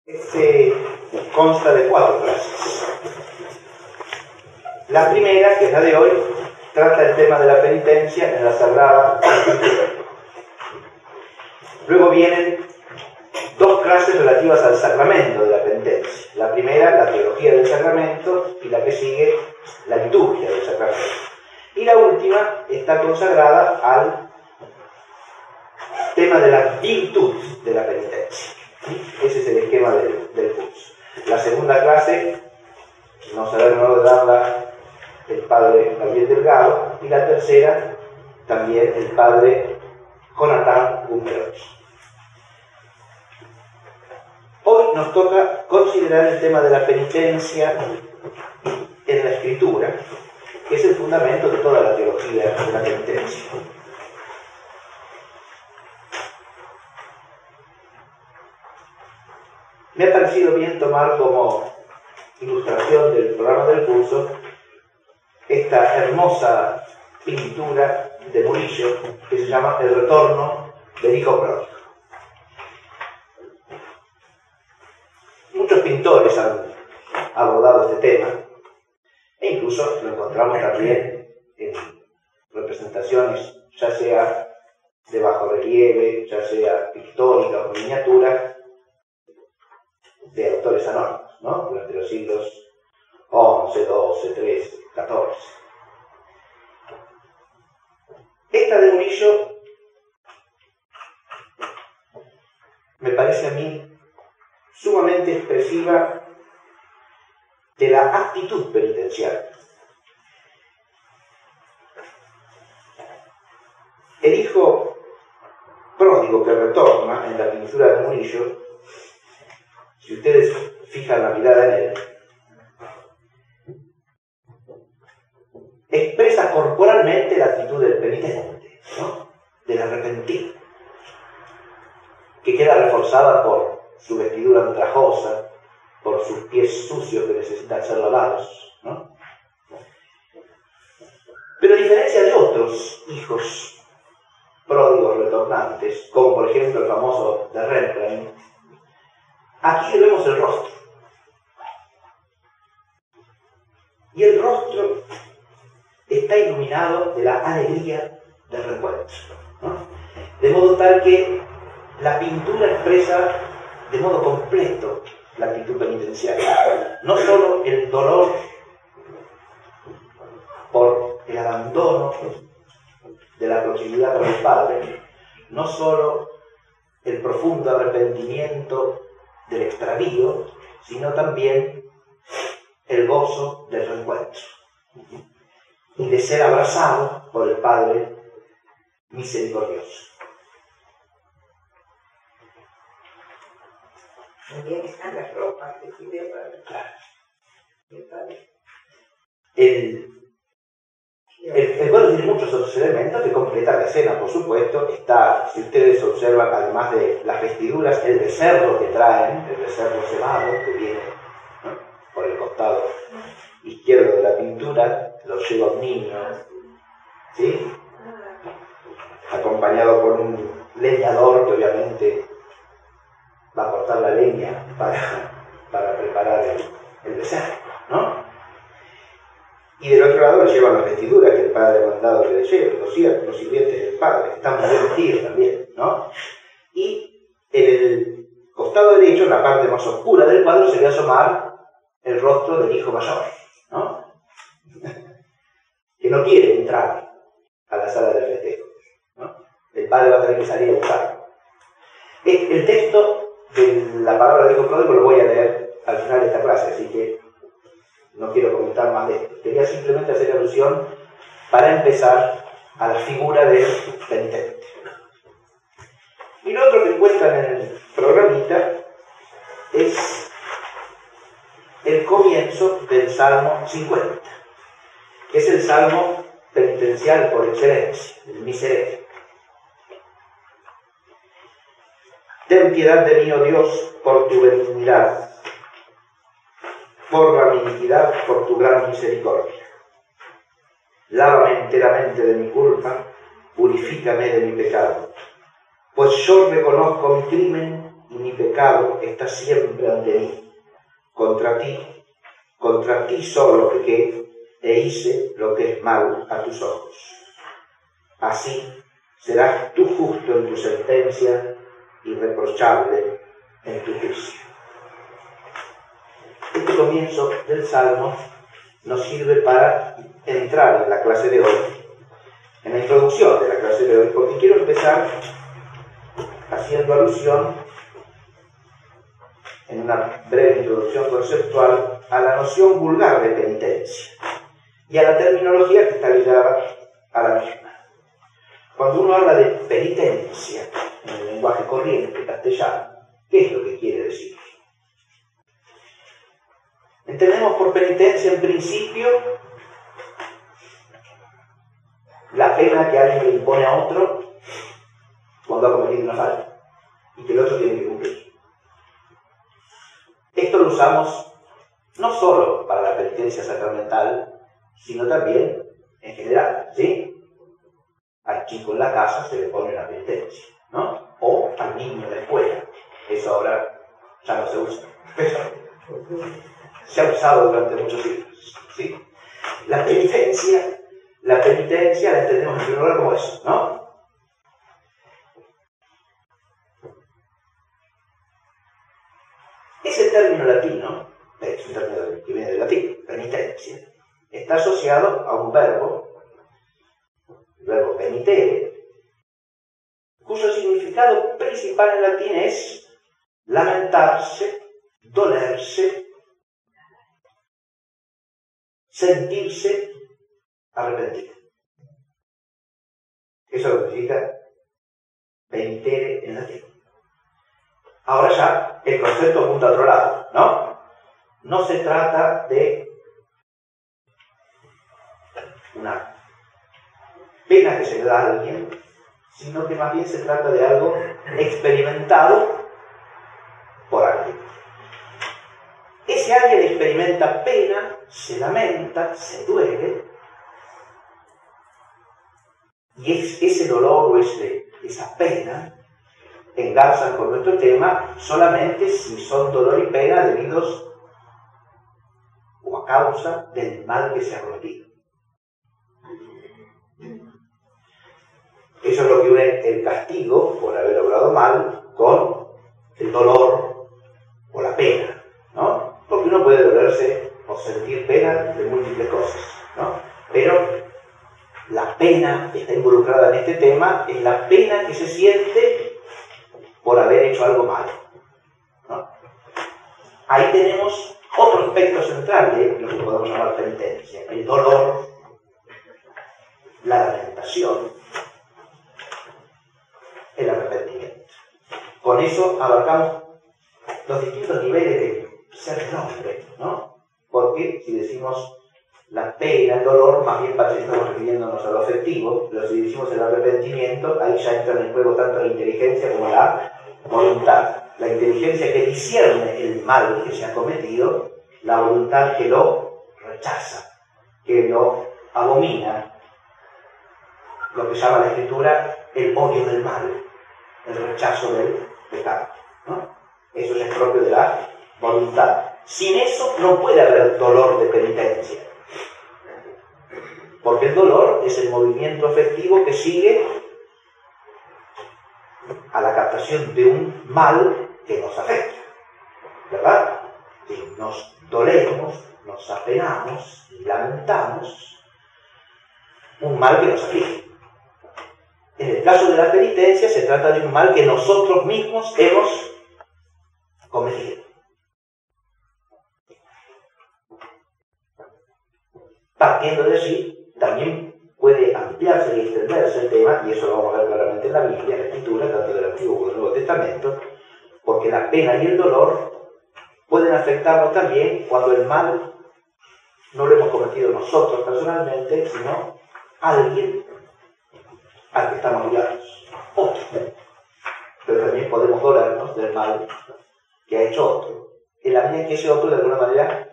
Este consta de 4 clases. La primera, que es la de hoy, trata el tema de la penitencia en la Sagrada Escritura. Luego vienen 2 clases relativas al sacramento de la penitencia. La primera, la teología del sacramento, y la que sigue, la liturgia del sacramento. Y la última está consagrada al tema de la virtud de la penitencia. Ese es el esquema del curso. La segunda clase nos hará el honor de darla el padre Gabriel Delgado, y la tercera también el padre Jonathan Gumberotti. Hoy nos toca considerar el tema de la penitencia en la Escritura, que es el fundamento de toda la teología de la penitencia. Me ha parecido bien tomar como ilustración del programa del curso esta hermosa pintura de Murillo que se llama El retorno del hijo pródigo. Muchos pintores han abordado este tema e incluso lo encontramos también en representaciones, ya sea de bajorrelieve, ya sea pictóricas o miniaturas, de autores anónimos, ¿no? Durante los siglos XI, XII, XIII, XIV. Esta de Murillo me parece a mí sumamente expresiva de la actitud penitencial. El hijo pródigo que retorna en la pintura de Murillo, si ustedes fijan la mirada en él, expresa corporalmente la actitud del penitente, ¿no? Del arrepentido, que queda reforzada por su vestidura andrajosa, por sus pies sucios que necesitan ser lavados, ¿no? Pero a diferencia de otros hijos pródigos retornantes, como por ejemplo el famoso de Rembrandt, aquí le vemos el rostro. Y el rostro está iluminado de la alegría del reencuentro, ¿no? De modo tal que la pintura expresa de modo completo la actitud penitenciaria. No solo el dolor por el abandono de la proximidad con el Padre, no solo el profundo arrepentimiento del extravío, sino también el gozo del reencuentro y de ser abrazado por el Padre misericordioso. También están las ropas que pide Claro. el Padre. El cuadro tiene muchos otros elementos que completan la escena, por supuesto. Está, si ustedes observan, además de las vestiduras, el becerro que traen, el becerro cebado que viene, ¿no?, por el costado izquierdo de la pintura, lo lleva un niño, ¿sí?, acompañado por un leñador que obviamente va a cortar la leña para preparar el becerro, ¿no? Y del otro lado le llevan las vestiduras que el padre ha mandado que le lleven, los sirvientes del padre, están muy bien vestidos también, ¿no? Y en el costado derecho, en la parte más oscura del cuadro, se ve asomar el rostro del hijo mayor, ¿no? Que no quiere entrar a la sala del festejo, ¿no? El padre va a tener que salir a buscarlo. El texto de la palabra del hijo pródigo lo voy a leer al final de esta clase, así que no quiero comentar más de esto. Quería simplemente hacer alusión para empezar a la figura del penitente. Y lo otro que encuentran en el programita es el comienzo del Salmo 50, que es el salmo penitencial por excelencia, el miserere. Ten piedad de mí, oh Dios, por tu benignidad. Borra mi iniquidad por tu gran misericordia. Lávame enteramente de mi culpa, purifícame de mi pecado. Pues yo reconozco mi crimen y mi pecado está siempre ante mí. Contra ti solo pequé e hice lo que es mal a tus ojos. Así serás tú justo en tu sentencia, irreprochable en tu juicio. Este comienzo del Salmo nos sirve para entrar en la clase de hoy, en la introducción de la clase de hoy, porque quiero empezar haciendo alusión, en una breve introducción conceptual, a la noción vulgar de penitencia y a la terminología que está ligada a la misma. Cuando uno habla de penitencia en el lenguaje corriente castellano, ¿qué es lo que quiere decir? Entendemos por penitencia en principio la pena que alguien le impone a otro cuando ha cometido una falta y que el otro tiene que cumplir. Esto lo usamos no solo para la penitencia sacramental, sino también en general, ¿sí? Al chico en la casa se le pone una penitencia, ¿no? O al niño en la escuela. Eso ahora ya no se usa, pero se ha usado durante muchos siglos, ¿sí? La penitencia la entendemos en primer lugar como eso, ¿no? Ese término latino, es un término que viene del latín, penitencia, está asociado a un verbo, el verbo penitere, cuyo significado principal en latín es lamentarse, dolerse, sentirse arrepentido. Eso es lo que significa penitere en latín. Ahora ya el concepto apunta a otro lado, ¿no? No se trata de una pena que se le da a alguien, sino que más bien se trata de algo experimentado por alguien. Ese alguien experimenta pena, se lamenta, se duele, y ese dolor o esa pena engarzan con nuestro tema solamente si son dolor y pena debidos o a causa del mal que se ha cometido. Eso es lo que une el castigo por haber obrado mal con el dolor o la pena, ¿no? Porque uno puede dolerse o sentir pena de múltiples cosas, ¿no? Pero la pena que está involucrada en este tema es la pena que se siente por haber hecho algo malo, ¿no? Ahí tenemos otro aspecto central de lo que podemos llamar penitencia: el dolor, la lamentación, el arrepentimiento. Con eso abarcamos los distintos niveles de ser del hombre, ¿no? Porque si decimos la pena, el dolor, más bien estamos refiriéndonos a lo afectivo, pero si decimos el arrepentimiento, ahí ya entra en el juego tanto la inteligencia como la voluntad. La inteligencia que discierne el mal que se ha cometido, la voluntad que lo rechaza, que lo abomina, lo que llama la Escritura el odio del mal, el rechazo del pecado, ¿no? Eso es propio de la voluntad. Sin eso no puede haber dolor de penitencia, porque el dolor es el movimiento afectivo que sigue a la captación de un mal que nos afecta, ¿verdad? Si nos dolemos, nos apenamos y lamentamos un mal que nos aflige. En el caso de la penitencia se trata de un mal que nosotros mismos hemos cometido. Partiendo de allí, también puede ampliarse y extenderse el tema, y eso lo vamos a ver claramente en la Biblia, en la Escritura, tanto del Antiguo como del Nuevo Testamento, porque la pena y el dolor pueden afectarnos también cuando el mal no lo hemos cometido nosotros personalmente, sino alguien al que estamos ligados, otro. Pero también podemos dolernos del mal que ha hecho otro, en la medida en que ese otro de alguna manera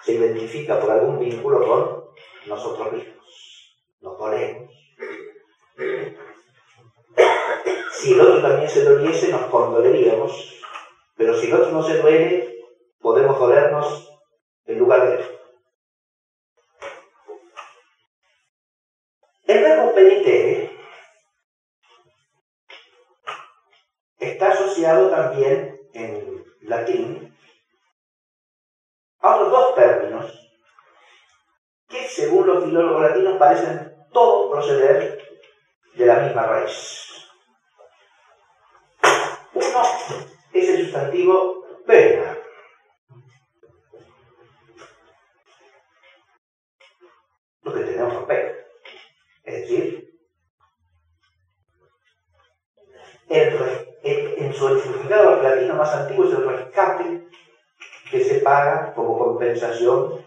se identifica por algún vínculo con nosotros mismos. Nos dolemos. Si el otro también se doliese, nos condoleríamos Pero si el otro no se duele, podemos dolernos en lugar de él. El verbo penitere está asociado también en latín a otros dos términos que, según los filólogos latinos, parecen todos proceder de la misma raíz. Uno es el sustantivo pena. Lo que tenemos por pena. Es decir, en su significado latino más antiguo es el rescate que se paga como compensación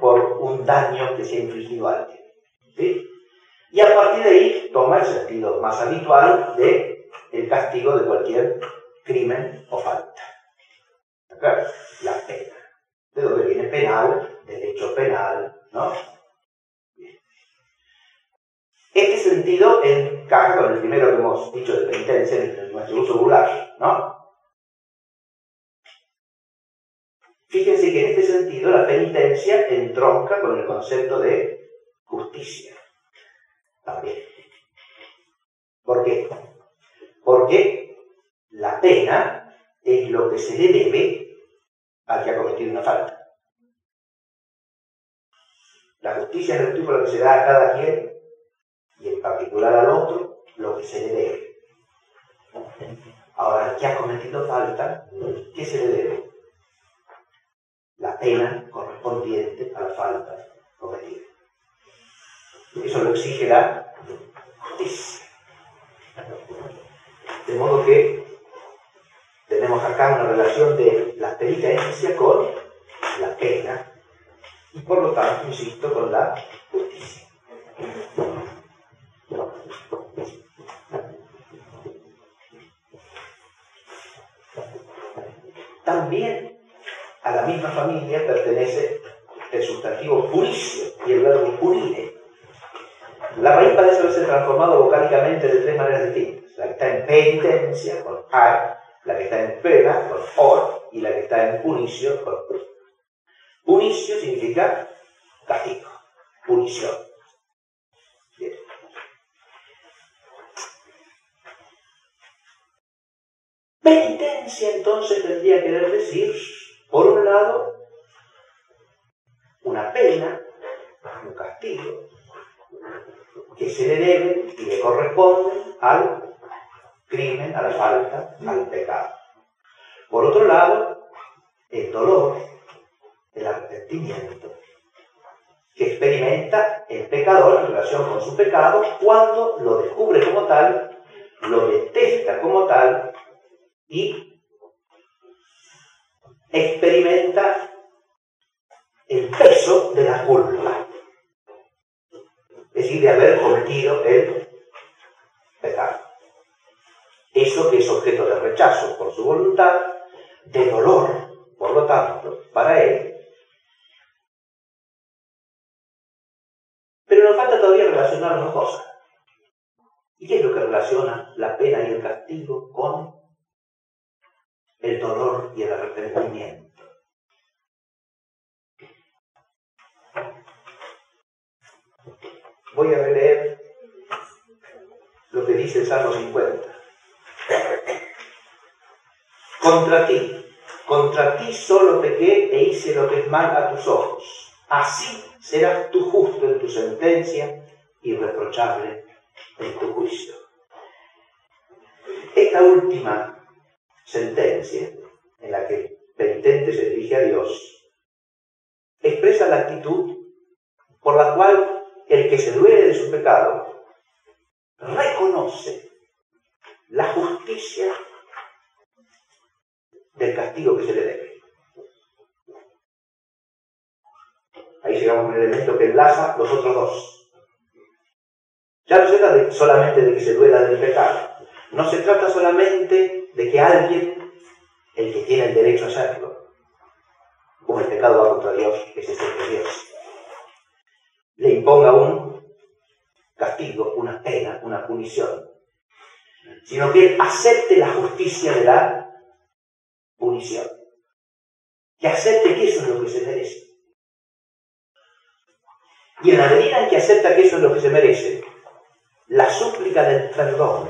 por un daño que se ha infligido a alguien. ¿Sí? Y a partir de ahí toma el sentido más habitual de el castigo de cualquier crimen o falta. Claro, la pena. De donde viene penal, derecho penal, ¿no? Bien. Este sentido encaja con el primero que hemos dicho de penitencia en nuestro uso vulgar, ¿no? Fíjense que en este sentido la penitencia entronca con el concepto de justicia. También. ¿Por qué? Porque la pena es lo que se le debe al que ha cometido una falta. La justicia es el tipo lo que se da a cada quien, y en particular al otro, lo que se le debe. Ahora, al que ha cometido falta, ¿qué se le debe? La pena correspondiente a la falta cometida. Eso lo exige la justicia. De modo que tenemos acá una relación de la penitencia con la pena y por lo tanto, insisto, con la justicia. También a la misma familia pertenece el sustantivo punicio y el verbo punire. La raíz parece haberse transformado vocálicamente de tres maneras distintas. La que está en penitencia, con ar, la que está en pena, con or, y la que está en punicio, con pu. Punicio significa castigo, punición. Bien. Penitencia entonces tendría que decir, por un lado, una pena, un castigo, que se le debe y le corresponde al crimen, a la falta, al pecado. Por otro lado, el dolor, el arrepentimiento, que experimenta el pecador en relación con su pecado cuando lo descubre como tal, lo detesta como tal y experimenta el peso de la culpa. Es decir, de haber cometido el pecado. Eso que es objeto de rechazo por su voluntad, de dolor, por lo tanto, para él. Pero nos falta todavía relacionar dos cosas. ¿Y qué es lo que relaciona la pena y el castigo con el dolor y el arrepentimiento? Voy a releer lo que dice el Salmo 50. Contra ti solo pequé e hice lo que es mal a tus ojos. Así serás tú justo en tu sentencia y irreprochable en tu juicio. Esta última sentencia, en la que el penitente se dirige a Dios, expresa la actitud por la cual el que se duele de su pecado reconoce la justicia del castigo que se le debe. Ahí llegamos a un elemento que enlaza los otros dos. Ya no se trata solamente de que se duela del pecado. No se trata solamente de que alguien, el que tiene el derecho a hacerlo, como el pecado va contra Dios, que es este Dios, le imponga un castigo, una pena, una punición, sino que él acepte la justicia de la punición. Que acepte que eso es lo que se merece. Y en la medida en que acepta que eso es lo que se merece, la súplica del perdón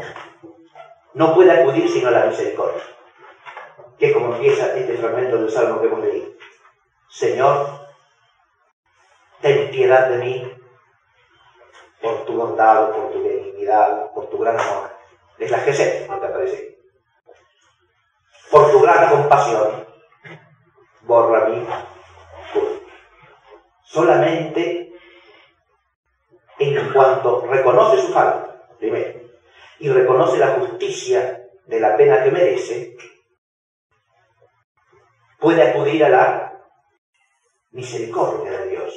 no puede acudir sino a la misericordia. Que es como empieza este fragmento del Salmo que hemos leído. Señor, ten piedad de mí por tu bondad, por tu benignidad, por tu gran amor. Es la Gesed, ¿no te parece? Por tu gran compasión, borra mi culpa. Solamente en cuanto reconoce su falta, primero, y reconoce la justicia de la pena que merece, puede acudir a la misericordia de Dios.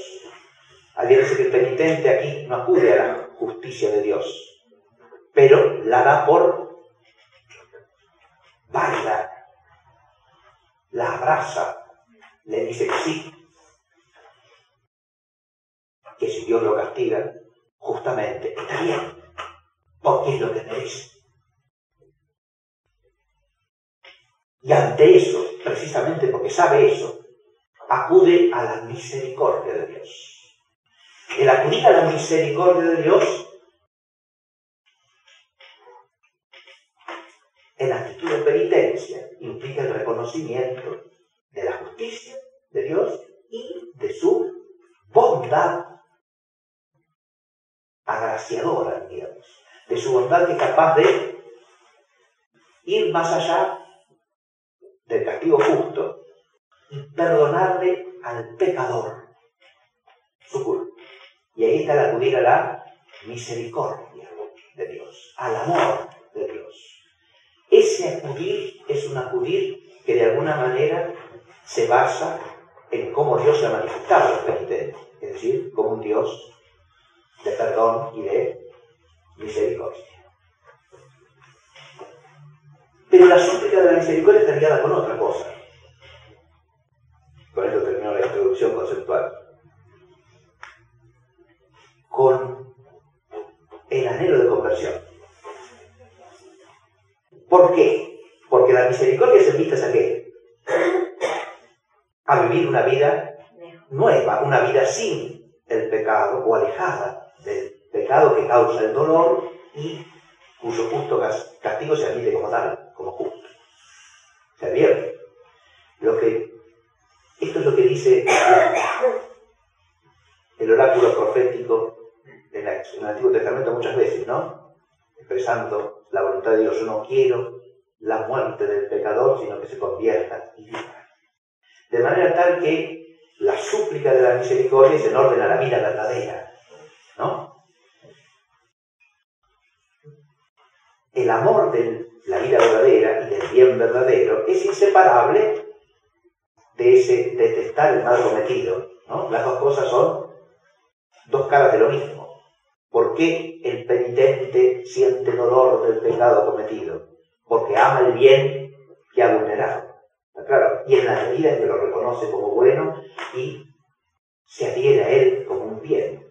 Alguien dice que el penitente aquí no acude a la justicia de Dios, pero la da por válida, la abraza, le dice que sí, que si Dios lo castiga justamente, está bien, porque es lo que merece. Y ante eso, precisamente porque sabe eso, acude a la misericordia de Dios. El acudir a la misericordia de Dios en actitud de penitencia implica el reconocimiento de la justicia de Dios y de su bondad agraciadora, digamos, de su bondad que es capaz de ir más allá del castigo justo y perdonarle al pecador su culpa. Y ahí está el acudir a la misericordia de Dios, al amor de Dios. Ese acudir es un acudir que de alguna manera se basa en cómo Dios se ha manifestado al penitente, es decir, como un Dios de perdón y de misericordia. Pero la súplica de la misericordia está ligada con otra cosa. Con esto termino la introducción conceptual. Con el anhelo de conversión. ¿Por qué? Porque la misericordia se invita a qué? A vivir una vida nueva, una vida sin el pecado o alejada del pecado que causa el dolor y cuyo justo castigo se admite como tal, como justo. ¿Se advierte? Esto es lo que dice el oráculo profético en el Antiguo Testamento muchas veces, ¿no? Expresando la voluntad de Dios. Yo no quiero la muerte del pecador, sino que se convierta y viva. De manera tal que la súplica de la misericordia es en orden a la vida verdadera, ¿no? El amor de la vida verdadera y del bien verdadero es inseparable de ese detestar el mal cometido, ¿no? Las dos cosas son dos caras de lo mismo. ¿Por qué el penitente siente dolor del pecado cometido? Porque ama el bien que ha vulnerado. Claro, y en la medida en que lo reconoce como bueno y se adhiere a él como un bien.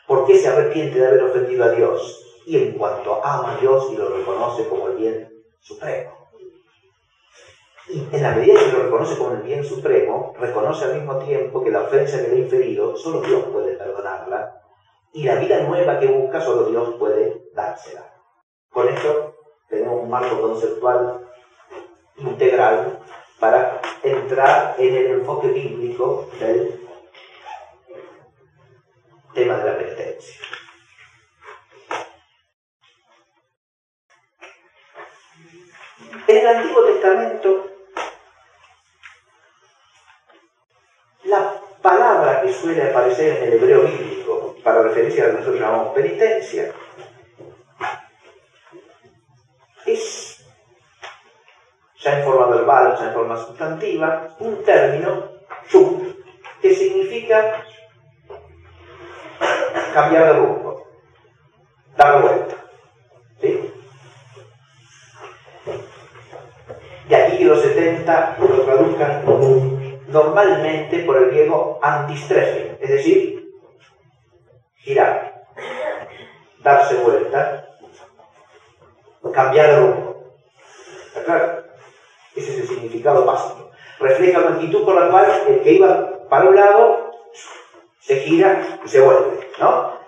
¿Por qué se arrepiente de haber ofendido a Dios? Y en cuanto ama a Dios y lo reconoce como el bien supremo. Y en la medida en que lo reconoce como el bien supremo, reconoce al mismo tiempo que la ofensa que le ha inferido, solo Dios puede perdonarla, y la vida nueva que busca, solo Dios puede dársela. Con esto tenemos un marco conceptual integral para entrar en el enfoque bíblico del tema de la penitencia. En el Antiguo Testamento, la palabra que suele aparecer en el hebreo bíblico para referirse a lo que nosotros llamamos penitencia es, ya en forma verbal, ya en forma sustantiva, un término shub, que significa cambiar de rumbo, dar vuelta. ¿Sí? De aquí que los 70 lo traduzcan normalmente por el griego antistrefin, es decir, girar, darse vuelta, cambiar de rumbo. ¿Está claro? Ese es el significado básico. Refleja una actitud por la cual el que iba para un lado se gira y se vuelve, ¿no?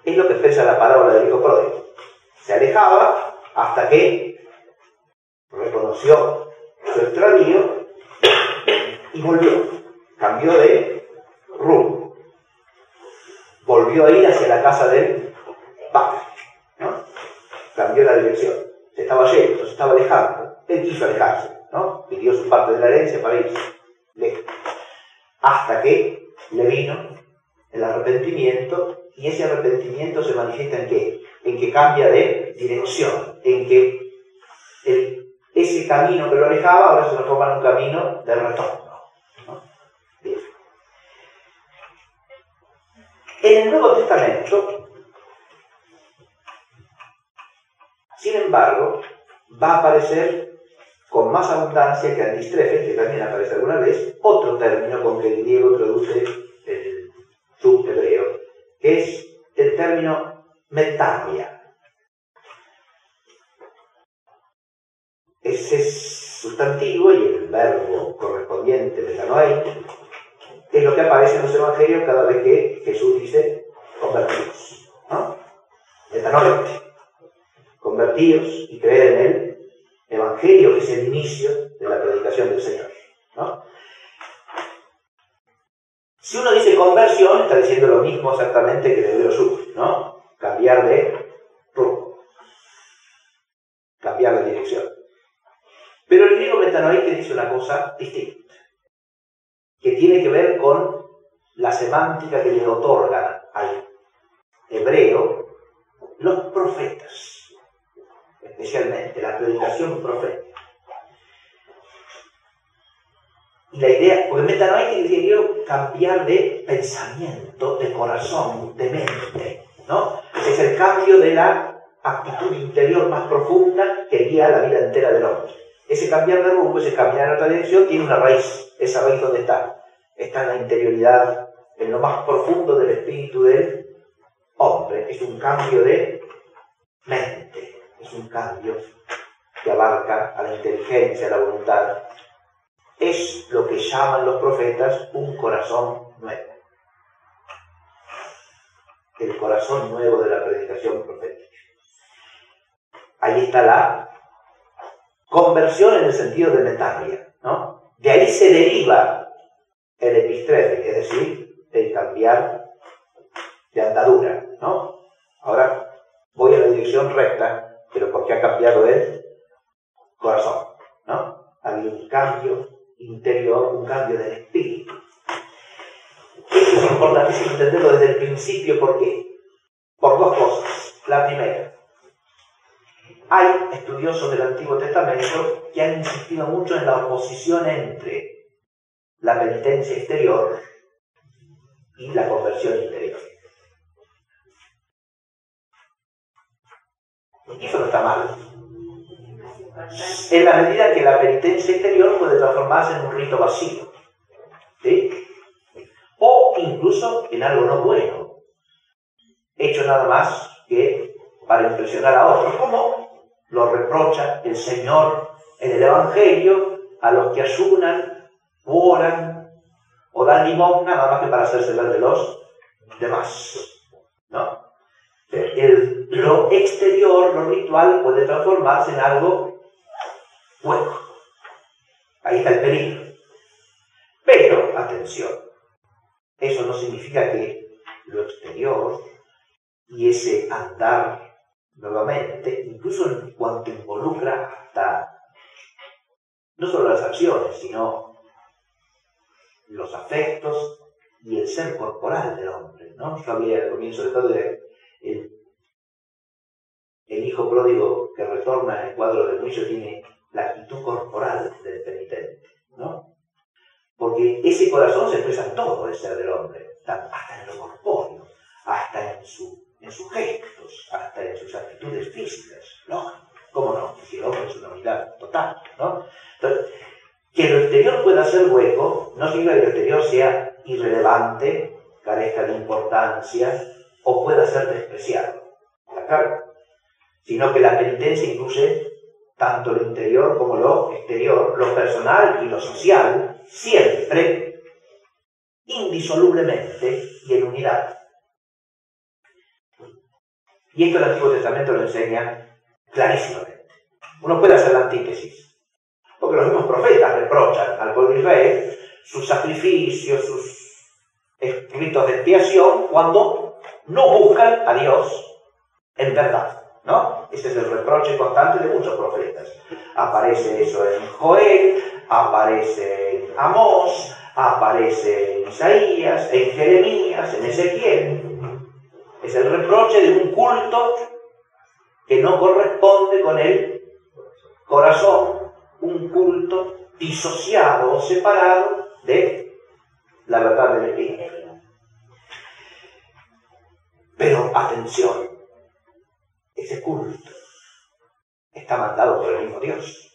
Es lo que expresa la parábola del hijo pródigo. Se alejaba hasta que reconoció su extravío y volvió. Cambió de rumbo. Volvió a ir hacia la casa del padre, ¿no? Cambió la dirección. Se estaba yendo, se estaba alejando. Él quiso alejarse, ¿no? Pidió su parte de la herencia para irse lejos. Hasta que le vino el arrepentimiento, y ese arrepentimiento se manifiesta ¿en qué? En que cambia de dirección, en que ese camino que lo alejaba ahora se transforma en un camino de retorno, ¿no? Bien. En el Nuevo Testamento, sin embargo, va a aparecer con más abundancia que Antistrefes, que también aparece alguna vez, otro término con que el griego traduce el subhebreo, que es el término metanoia. Ese sustantivo y el verbo correspondiente, metanoia, es lo que aparece en los evangelios cada vez que Jesús dice convertidos, ¿no? Metanoia, convertidos y creer en él. Evangelio, que es el inicio de la predicación del Señor, ¿no? Si uno dice conversión, está diciendo lo mismo exactamente que el hebreo sub, ¿no? Cambiar de rumbo, cambiar de dirección. Pero el griego metanoite dice una cosa distinta, que tiene que ver con la semántica que le otorgan al hebreo los profetas. Especialmente la predicación profética. Y la idea, porque metanoia quiere cambiar de pensamiento, de corazón, de mente, ¿no? Es el cambio de la actitud interior más profunda que guía la vida entera del hombre. Ese cambiar de rumbo, ese caminar en otra dirección, tiene una raíz. ¿Esa raíz dónde está? Está en la interioridad, en lo más profundo del espíritu del hombre. Es un cambio de mente. Es un cambio que abarca a la inteligencia, a la voluntad. Es lo que llaman los profetas un corazón nuevo. El corazón nuevo de la predicación profética. Ahí está la conversión en el sentido de metanoia, ¿no? De ahí se deriva el epistrefes, es decir, el cambiar de andadura, ¿no? Ahora voy a la dirección recta, pero porque ha cambiado el corazón, ¿no? Ha habido un cambio interior, un cambio del espíritu. Esto es importantísimo entenderlo desde el principio. ¿Por qué? Por dos cosas. La primera, hay estudiosos del Antiguo Testamento que han insistido mucho en la oposición entre la penitencia exterior y la conversión interior. Y eso no está mal. En la medida que la penitencia exterior puede transformarse en un rito vacío, ¿sí? O incluso en algo no bueno, hecho nada más que para impresionar a otros, como lo reprocha el Señor en el Evangelio a los que ayunan, oran o dan limosna nada más que para hacerse ver de los demás, ¿no? Lo exterior, lo ritual, puede transformarse en algo bueno. Ahí está el peligro. Pero, atención, eso no significa que lo exterior y ese andar nuevamente, incluso en cuanto involucra hasta no solo las acciones, sino los afectos y el ser corporal del hombre, ¿no? Yo había al comienzo de todo el hijo pródigo que retorna en el cuadro del juicio tiene la actitud corporal del penitente, ¿no? Porque ese corazón se expresa en todo el ser del hombre, hasta en lo corpóreo, hasta en sus gestos, hasta en sus actitudes físicas, ¿no? ¿Cómo no? Porque el hombre es una unidad total, ¿no? Entonces, que lo exterior pueda ser hueco, no significa que lo exterior sea irrelevante, carezca de importancia, o pueda ser despreciado, ¿está claro? Sino que la penitencia incluye tanto lo interior como lo exterior, lo personal y lo social, siempre, indisolublemente y en unidad. Y esto el Antiguo Testamento lo enseña clarísimamente. Uno puede hacer la antítesis, porque los mismos profetas reprochan al pueblo de Israel sus sacrificios, sus ritos de expiación, cuando no buscan a Dios en verdad, ¿no? Ese es el reproche constante de muchos profetas. Aparece eso en Joel, aparece en Amós, aparece en Isaías, en Jeremías, en Ezequiel. Es el reproche de un culto que no corresponde con el corazón, un culto disociado o separado de la verdad del Espíritu. Pero atención, ese culto está mandado por el mismo Dios.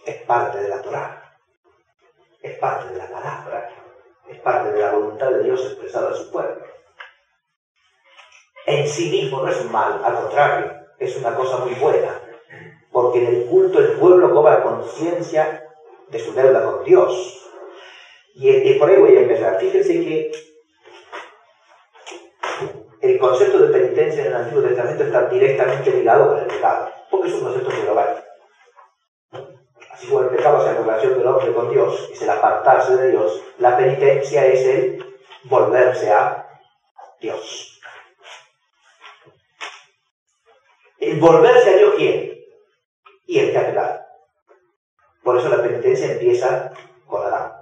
Es parte de la Torá, es parte de la palabra, es parte de la voluntad de Dios expresada a su pueblo. En sí mismo no es un mal, al contrario, es una cosa muy buena, porque en el culto el pueblo cobra conciencia de su deuda con Dios. Y por ahí voy a empezar. Fíjense que el concepto de penitencia en el Antiguo Testamento está directamente ligado con el pecado, porque es un concepto global. Así como el pecado es la relación del hombre con Dios, es el apartarse de Dios, la penitencia es el volverse a Dios. El volverse a Dios, ¿quién? Y el que ha pecado. Por eso la penitencia empieza con Adán.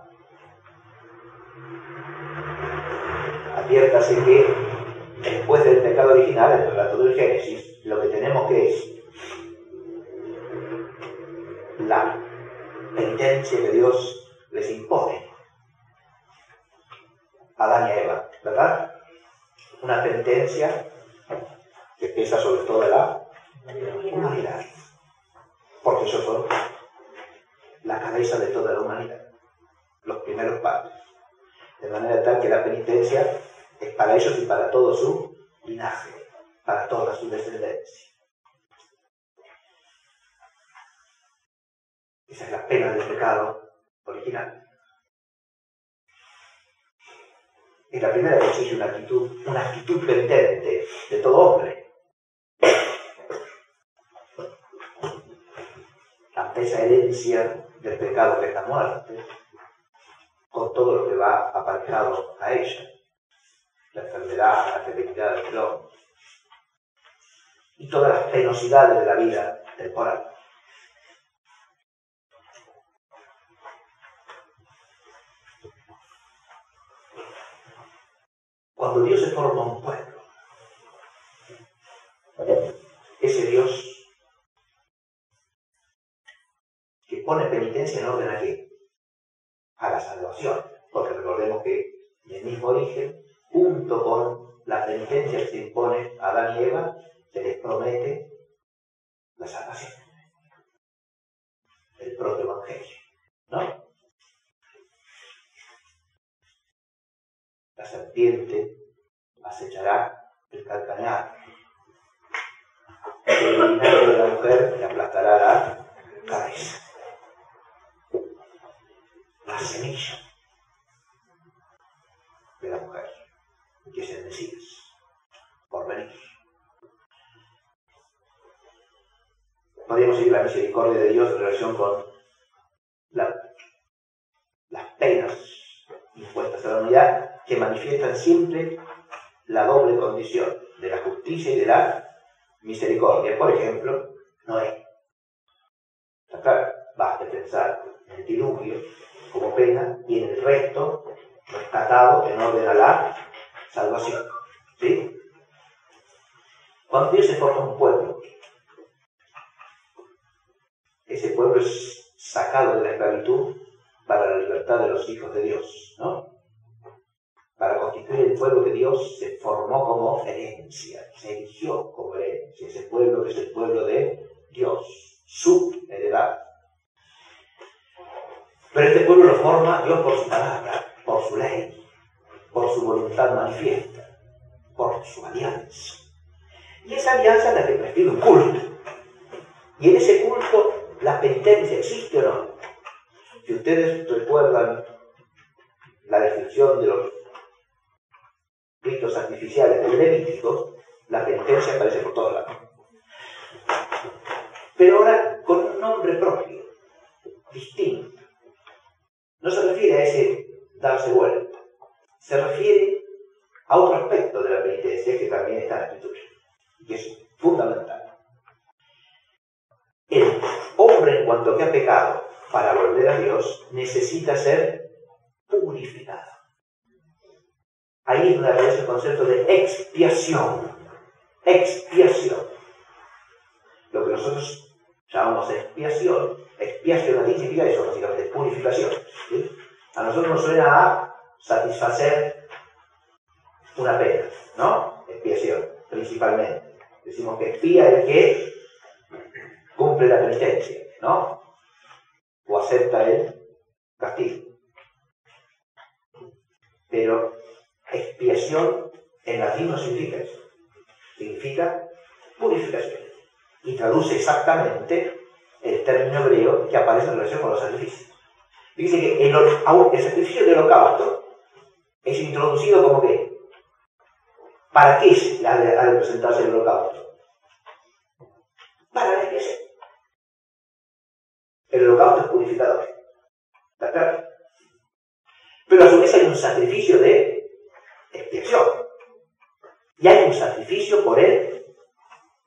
Adviértase que después del pecado original, en el relato del Génesis, lo que tenemos que es la penitencia que Dios les impone a Adán y a Eva, ¿verdad? Una penitencia que pesa sobre toda la humanidad, porque ellos son la cabeza de toda la humanidad, los primeros padres, de manera tal que la penitencia es para ellos y para todo su linaje, para toda su descendencia. Esa es la pena del pecado original. Es la primera que exige una actitud penitente de todo hombre. Ante esa herencia del pecado que es la muerte, con todo lo que va aparejado a ella, la enfermedad, la feminidad del hombre, y todas las penosidades de la vida temporal. Cuando Dios se forma un pueblo, ese Dios que pone penitencia en orden a qué? A la salvación, porque recordemos que en el mismo origen, junto con la penitencia que se impone a Adán y Eva, se les promete la salvación, el propio Evangelio, ¿no? La serpiente acechará el calcañar, el linaje de la mujer le aplastará la cabeza. La semilla de la mujer, que es el Mesías, por venir. Podríamos seguir la misericordia de Dios en relación con las penas impuestas a la humanidad, que manifiestan siempre la doble condición de la justicia y de la misericordia. Por ejemplo, Noé. Está claro, basta pensar en el diluvio como pena y en el resto rescatado en orden a la salvación. ¿Sí? Cuando Dios se forma un pueblo, ese pueblo es sacado de la esclavitud para la libertad de los hijos de Dios, ¿no? Para constituir el pueblo que Dios se formó como herencia, se eligió como herencia, ese pueblo que es el pueblo de Dios, su heredad. Pero este pueblo lo forma Dios por su palabra, por su ley, por su voluntad manifiesta, por su alianza. Y esa alianza es la que prescribe un culto. Y en ese culto, ¿la penitencia existe o no? Si ustedes recuerdan la descripción de los ritos sacrificiales del Levítico, la penitencia aparece por todos lados. Pero ahora con un nombre propio, distinto. No se refiere a ese darse vuelta, se refiere a otro aspecto de la penitencia que también está en la Escritura, y que es fundamental. El hombre, en cuanto que ha pecado, para volver a Dios, necesita ser purificado. Ahí es donde aparece el concepto de expiación. Expiación. Lo que nosotros llamamos expiación aquí significa eso, básicamente, purificación. ¿Sí? A nosotros nos suena a satisfacer una pena, ¿no? Expiación, principalmente. Decimos que expía el que cumple la penitencia, ¿no? O acepta el castigo. Pero expiación en latín no significa eso. Significa purificación. Y traduce exactamente el término griego que aparece en relación con los sacrificios. Dice que el sacrificio del holocausto es introducido como que, ¿para qué ha de presentarse el holocausto? Para la expiación. El holocausto es purificador. ¿Está claro? Pero a su vez hay un sacrificio de expiación. Y hay un sacrificio por el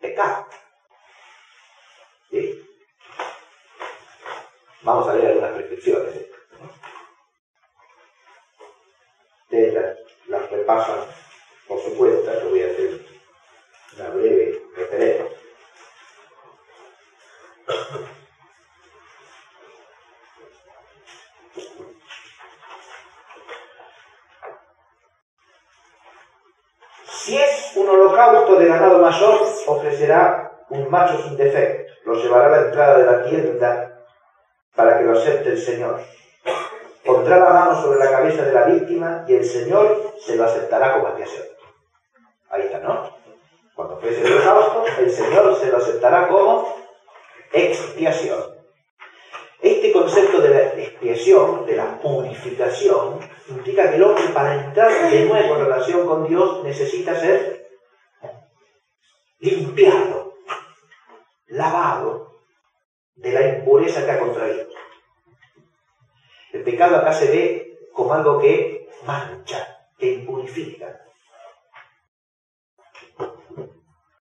pecado. ¿Sí? Vamos a ver algunas prescripciones. Ustedes las repasan por su cuenta. Yo voy a hacer una breve referencia. Si es un holocausto de ganado mayor, ofrecerá un macho sin defecto. Lo llevará a la entrada de la tienda para que lo acepte el Señor. Pondrá la mano sobre la cabeza de la víctima y el Señor se lo aceptará como expiación. Ahí está, ¿no? Cuando ofrece el holocausto, el Señor se lo aceptará como expiación. Este concepto de la expiación, de la purificación, implica que el hombre, para entrar de nuevo en relación con Dios, necesita ser limpiado, lavado de la impureza que ha contraído. El pecado acá se ve como algo que mancha, que impurifica,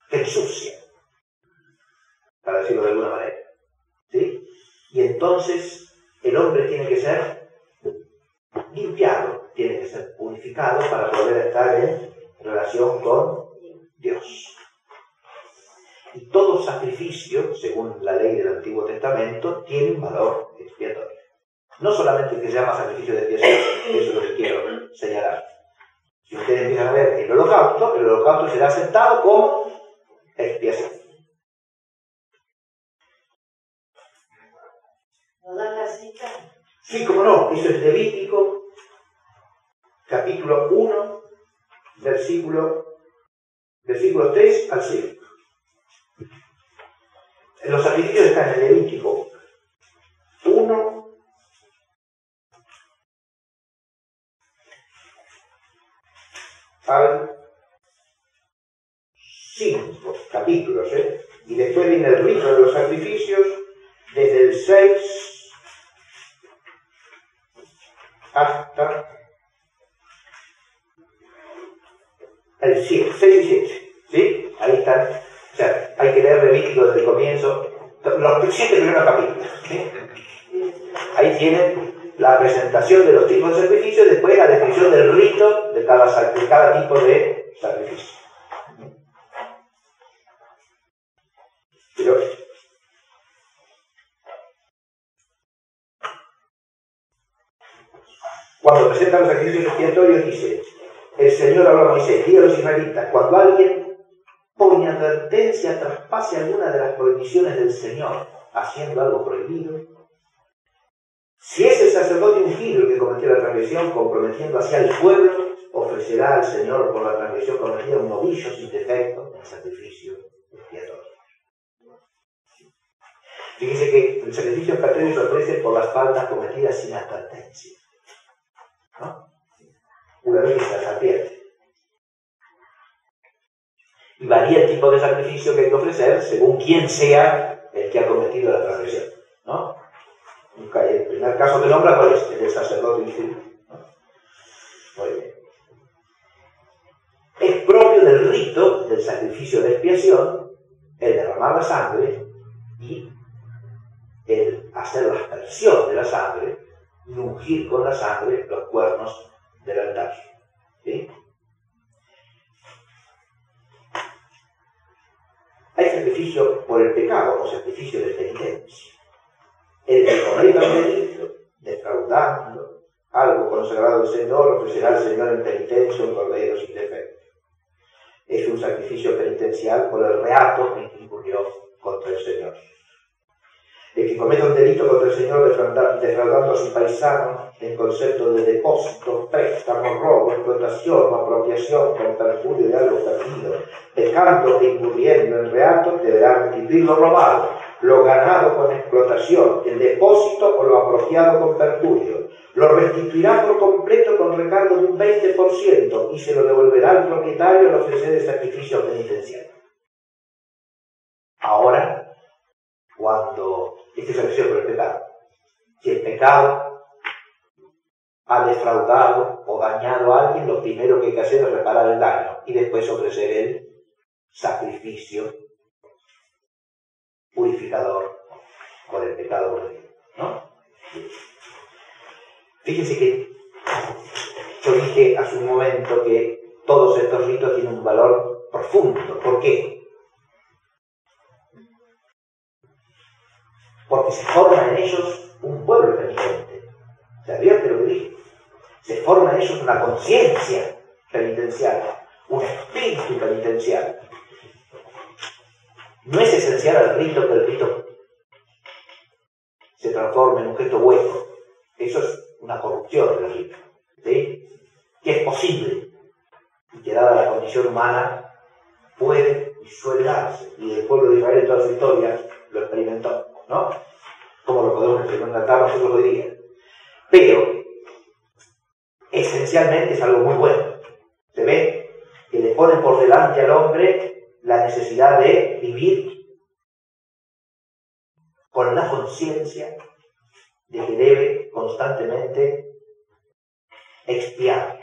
que ensucia, para decirlo de alguna manera. ¿Sí? Y entonces el hombre tiene que ser limpiado, tiene que ser purificado para poder estar en relación con Dios. Y todo sacrificio, según la ley del Antiguo Testamento, tiene un valor expiatorio. No solamente el que se llama sacrificio de expiación, eso es lo que quiero señalar. Si ustedes empiezan a ver el holocausto será aceptado como expiación. ¿No dan la cita? Sí, como no, eso es Levítico, capítulo 1, versículos 3 al 5. Los sacrificios están en Levítico 1 al 5 capítulos, y después viene el rito de los sacrificios desde el 6 hasta el 7, 6 y 7, ¿sí? Ahí están. O sea, hay que leer Levítico desde el comienzo, los 7 primeros capítulos, ¿sí? Ahí tienen la presentación de los tipos de sacrificios y después la descripción del rito de cada tipo de sacrificio. Pero, cuando presentan los sacrificios expiatorios dice, el Señor habló a Moisés, diga a los israelitas, cuando alguien por inadvertencia traspase alguna de las prohibiciones del Señor, haciendo algo prohibido, si es el sacerdote ungido el que cometió la transgresión, comprometiendo así al pueblo, ofrecerá al Señor por la transgresión cometida un novillo sin defecto en sacrificio expiatorio. Fíjese que el sacrificio expiatorio se ofrece por las faltas cometidas sin advertencia, ¿no? Una vez que se las advierte. Y varía el tipo de sacrificio que hay que ofrecer según quién sea el que ha cometido la transgresión, ¿no? El primer caso que nombra, ¿cuál es? El del sacerdote infiel, ¿no? Muy bien. Es propio del rito del sacrificio de expiación el derramar la sangre y el hacer la aspersión de la sangre y ungir con la sangre los cuernos del altar. ¿Sí? Hay sacrificio por el pecado o sacrificio de penitencia. El que cometa un delito, defraudando algo consagrado al Señor, ofrecerá al Señor en penitencia un cordero sin defecto. Es un sacrificio penitencial por el reato en que incurrió contra el Señor. El que cometa un delito contra el Señor defraudando a su paisano en concepto de depósito, préstamo, robo, explotación o apropiación con perjurio de algo perdido, pecando e incurriendo en reato, deberá restituir lo robado, lo ganado con explotación, el depósito o lo apropiado con perjurio. Lo restituirá por completo con recargo de un 20% y se lo devolverá al propietario al ofrecer el sacrificio penitencial. Ahora, cuando este sacrificio por el pecado, si el pecado ha defraudado o dañado a alguien, lo primero que hay que hacer es reparar el daño y después ofrecer el sacrificio purificador por el pecado cometido, ¿no? Fíjense que yo dije hace un momento que todos estos ritos tienen un valor profundo. ¿Por qué? Porque se forma en ellos un pueblo penitente. ¿Sabían que lo que dije? Se forma en ellos una conciencia penitencial, un espíritu penitencial. No es esencial al rito que el rito se transforme en un gesto hueco. Eso es una corrupción del rito, ¿sí? Que es posible y que dada la condición humana puede y suele darse. Y el pueblo de Israel en toda su historia lo experimentó, ¿no? Como lo podemos experimentar nosotros hoy día. Pero esencialmente es algo muy bueno. Se ve que le pone por delante al hombre la necesidad de vivir con la conciencia de que debe constantemente expiar,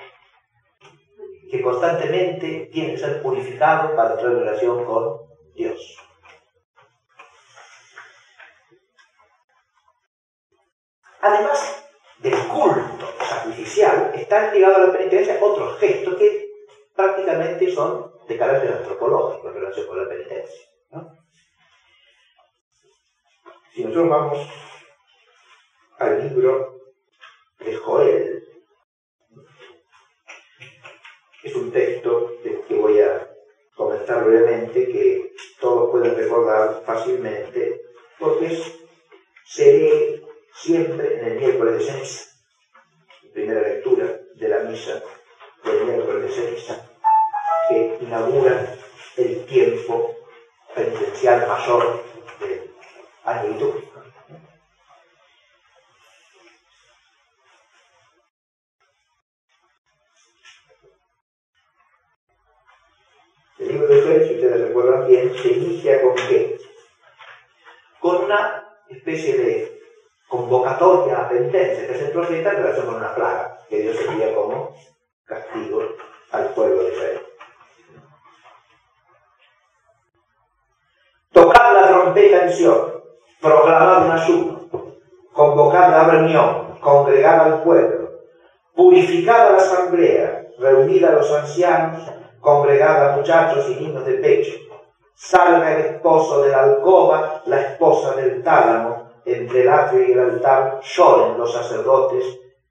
que constantemente tiene que ser purificado para entrar en relación con Dios. Además del culto sacrificial, están ligados a la penitencia otros gestos que prácticamente son de carácter antropológico en relación con la penitencia, ¿no? Si nosotros vamos al libro de Joel, es un texto que voy a comentar brevemente, que todos pueden recordar fácilmente, porque se lee siempre en el miércoles de ceniza, primera lectura de la misa del miércoles de ceniza, que inaugura el tiempo penitencial mayor del año litúrgico. El libro de Joel, si ustedes recuerdan bien, se inicia con ¿qué? Con una especie de convocatoria a penitencia que hace el profeta en relación con una plaga que Dios envía como castigo al pueblo de Israel. Tocad la trompeta en Sion, proclamad un ayuno, convocad la reunión, congregad al pueblo, purificad a la asamblea, reunid a los ancianos, congregad a muchachos y niños de pecho. Salga el esposo de la alcoba, la esposa del tálamo, entre el atrio y el altar, lloren los sacerdotes,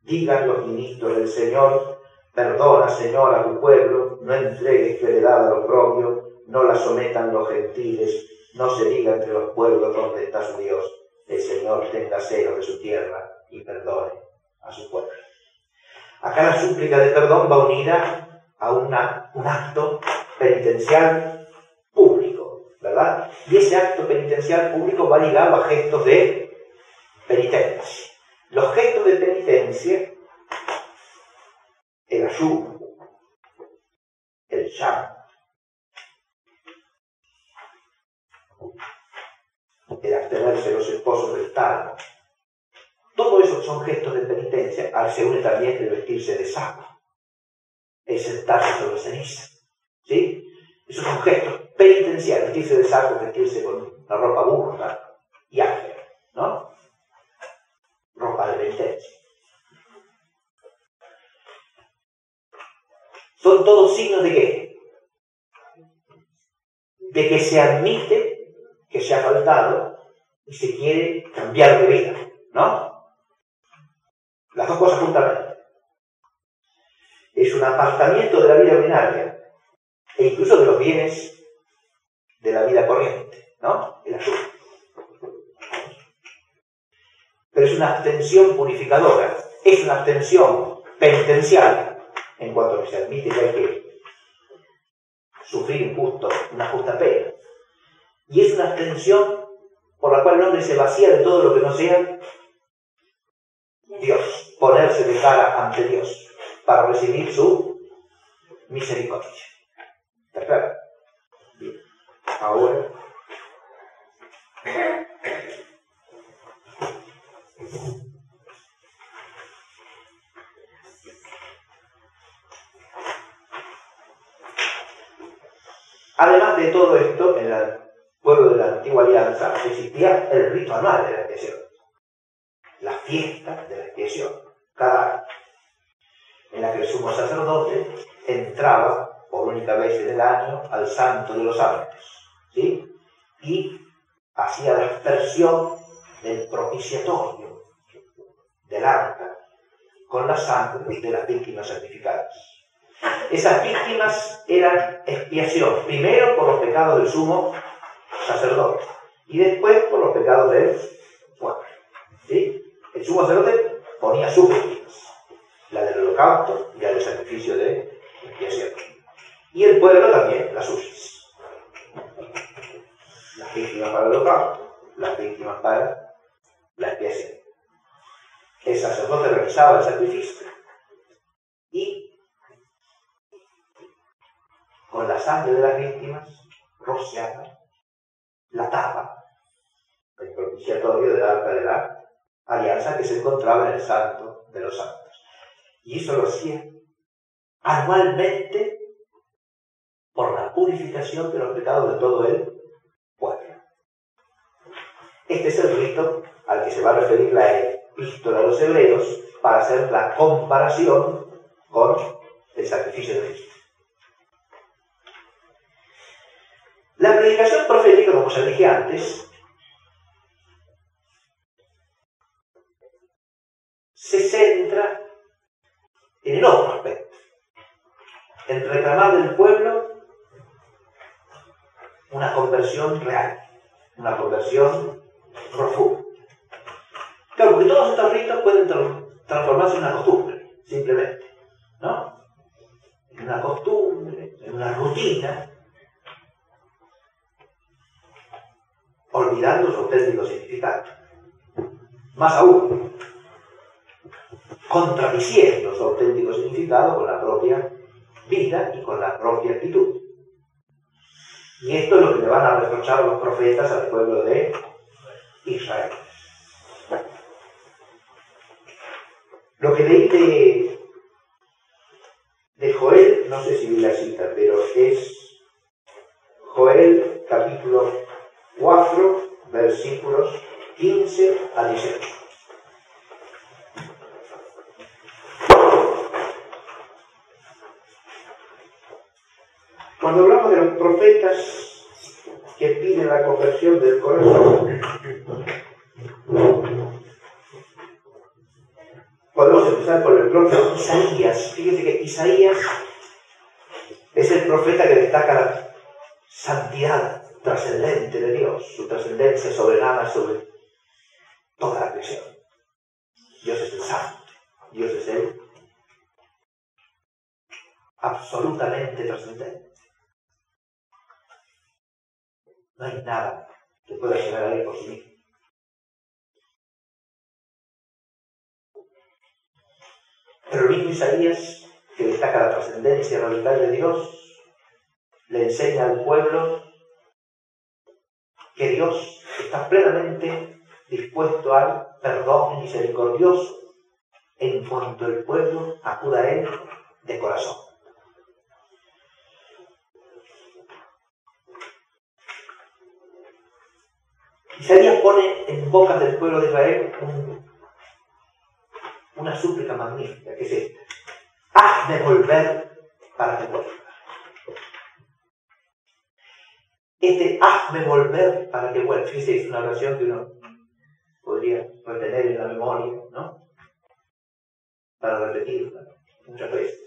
digan los ministros del Señor, perdona, Señor, a tu pueblo, no entregues tu heredad al oprobio, no la sometan los gentiles, no se diga entre los pueblos dónde está su Dios. El Señor tenga celo de su tierra y perdone a su pueblo. Acá la súplica de perdón va unida a un acto penitencial público, ¿verdad? Y ese acto penitencial público va ligado a gestos de penitencia. Los gestos de penitencia, el ayuno, el llanto, el abstenerse de los esposos del Estado, todo eso son gestos de penitencia. Se une también el vestirse de saco, el sentarse sobre ceniza. ¿Sí? Esos son gestos penitenciales, vestirse de saco, vestirse con una ropa burda y áspera, ¿no? Ropa de penitencia. Son todos signos de qué? De que se admite que se ha faltado y se quiere cambiar de vida, ¿no? Las dos cosas juntamente. Es un apartamiento de la vida ordinaria e incluso de los bienes de la vida corriente, ¿no? El ayuno. Pero es una abstención purificadora, es una abstención penitencial, en cuanto a que se admite que hay que sufrir una justa pena. Y es una abstención por la cual el hombre se vacía de todo lo que no sea Dios, ponerse de cara ante Dios para recibir su misericordia. ¿Está claro? Bien. Ahora, además de todo esto, en el pueblo de la antigua alianza existía el rito anual de la expiación, la fiesta de la expiación, cada año, en la que el sumo sacerdote entraba por única vez en el año al Santo de los Santos, ¿sí? Y hacía la aspersión del propiciatorio, del arca, con la sangre de las víctimas sacrificadas. Esas víctimas eran expiación, primero por los pecados del sumo sacerdote y después por los pecados del pueblo. ¿Sí? El sumo sacerdote ponía sus víctimas, la del holocausto y la del sacrificio de expiación. Y el pueblo también, las suyas. Las víctimas para el holocausto, las víctimas para la expiación. El sacerdote realizaba el sacrificio y con la sangre de las víctimas rociaba la tapa, el propiciatorio del arca de la alianza que se encontraba en el Santo de los Santos. Y eso lo hacía anualmente por la purificación de los pecados de todo el pueblo. Este es el rito al que se va a referir la epístola a los hebreos para hacer la comparación con el sacrificio de Cristo. La predicación profética, como se dije antes, se centra en el otro aspecto, en reclamar del pueblo una conversión real, una conversión profunda. Claro, porque todos estos ritos pueden transformarse en una costumbre, simplemente, ¿no? En una costumbre, en una rutina, olvidando su auténtico significado. Más aún, contradiciendo su auténtico significado con la propia vida y con la propia actitud. Y esto es lo que le van a reprochar los profetas al pueblo de Israel. Lo que leí de Joel, no sé si vi la cita, pero es Joel capítulo 4, versículos 15 a 18. Cuando hablamos de los profetas que piden la conversión del corazón, podemos empezar por el propio Isaías. Fíjense que Isaías es el profeta que destaca la santidad trascendente de Dios, su trascendencia soberana sobre toda la creación. Dios es el santo, Dios es el absolutamente trascendente. No hay nada que pueda llegar a él por sí mismo. Pero el mismo Isaías, que destaca la trascendencia radical de Dios, le enseña al pueblo que Dios está plenamente dispuesto al perdón misericordioso en cuanto el pueblo acuda a él de corazón. Isaías pone en boca del pueblo de Israel una súplica magnífica, que es esta: hazme volver para que vuelva. Hazme volver para que vuelva. Fíjese, es una oración que uno podría retener en la memoria, ¿no? Para repetirla muchas veces.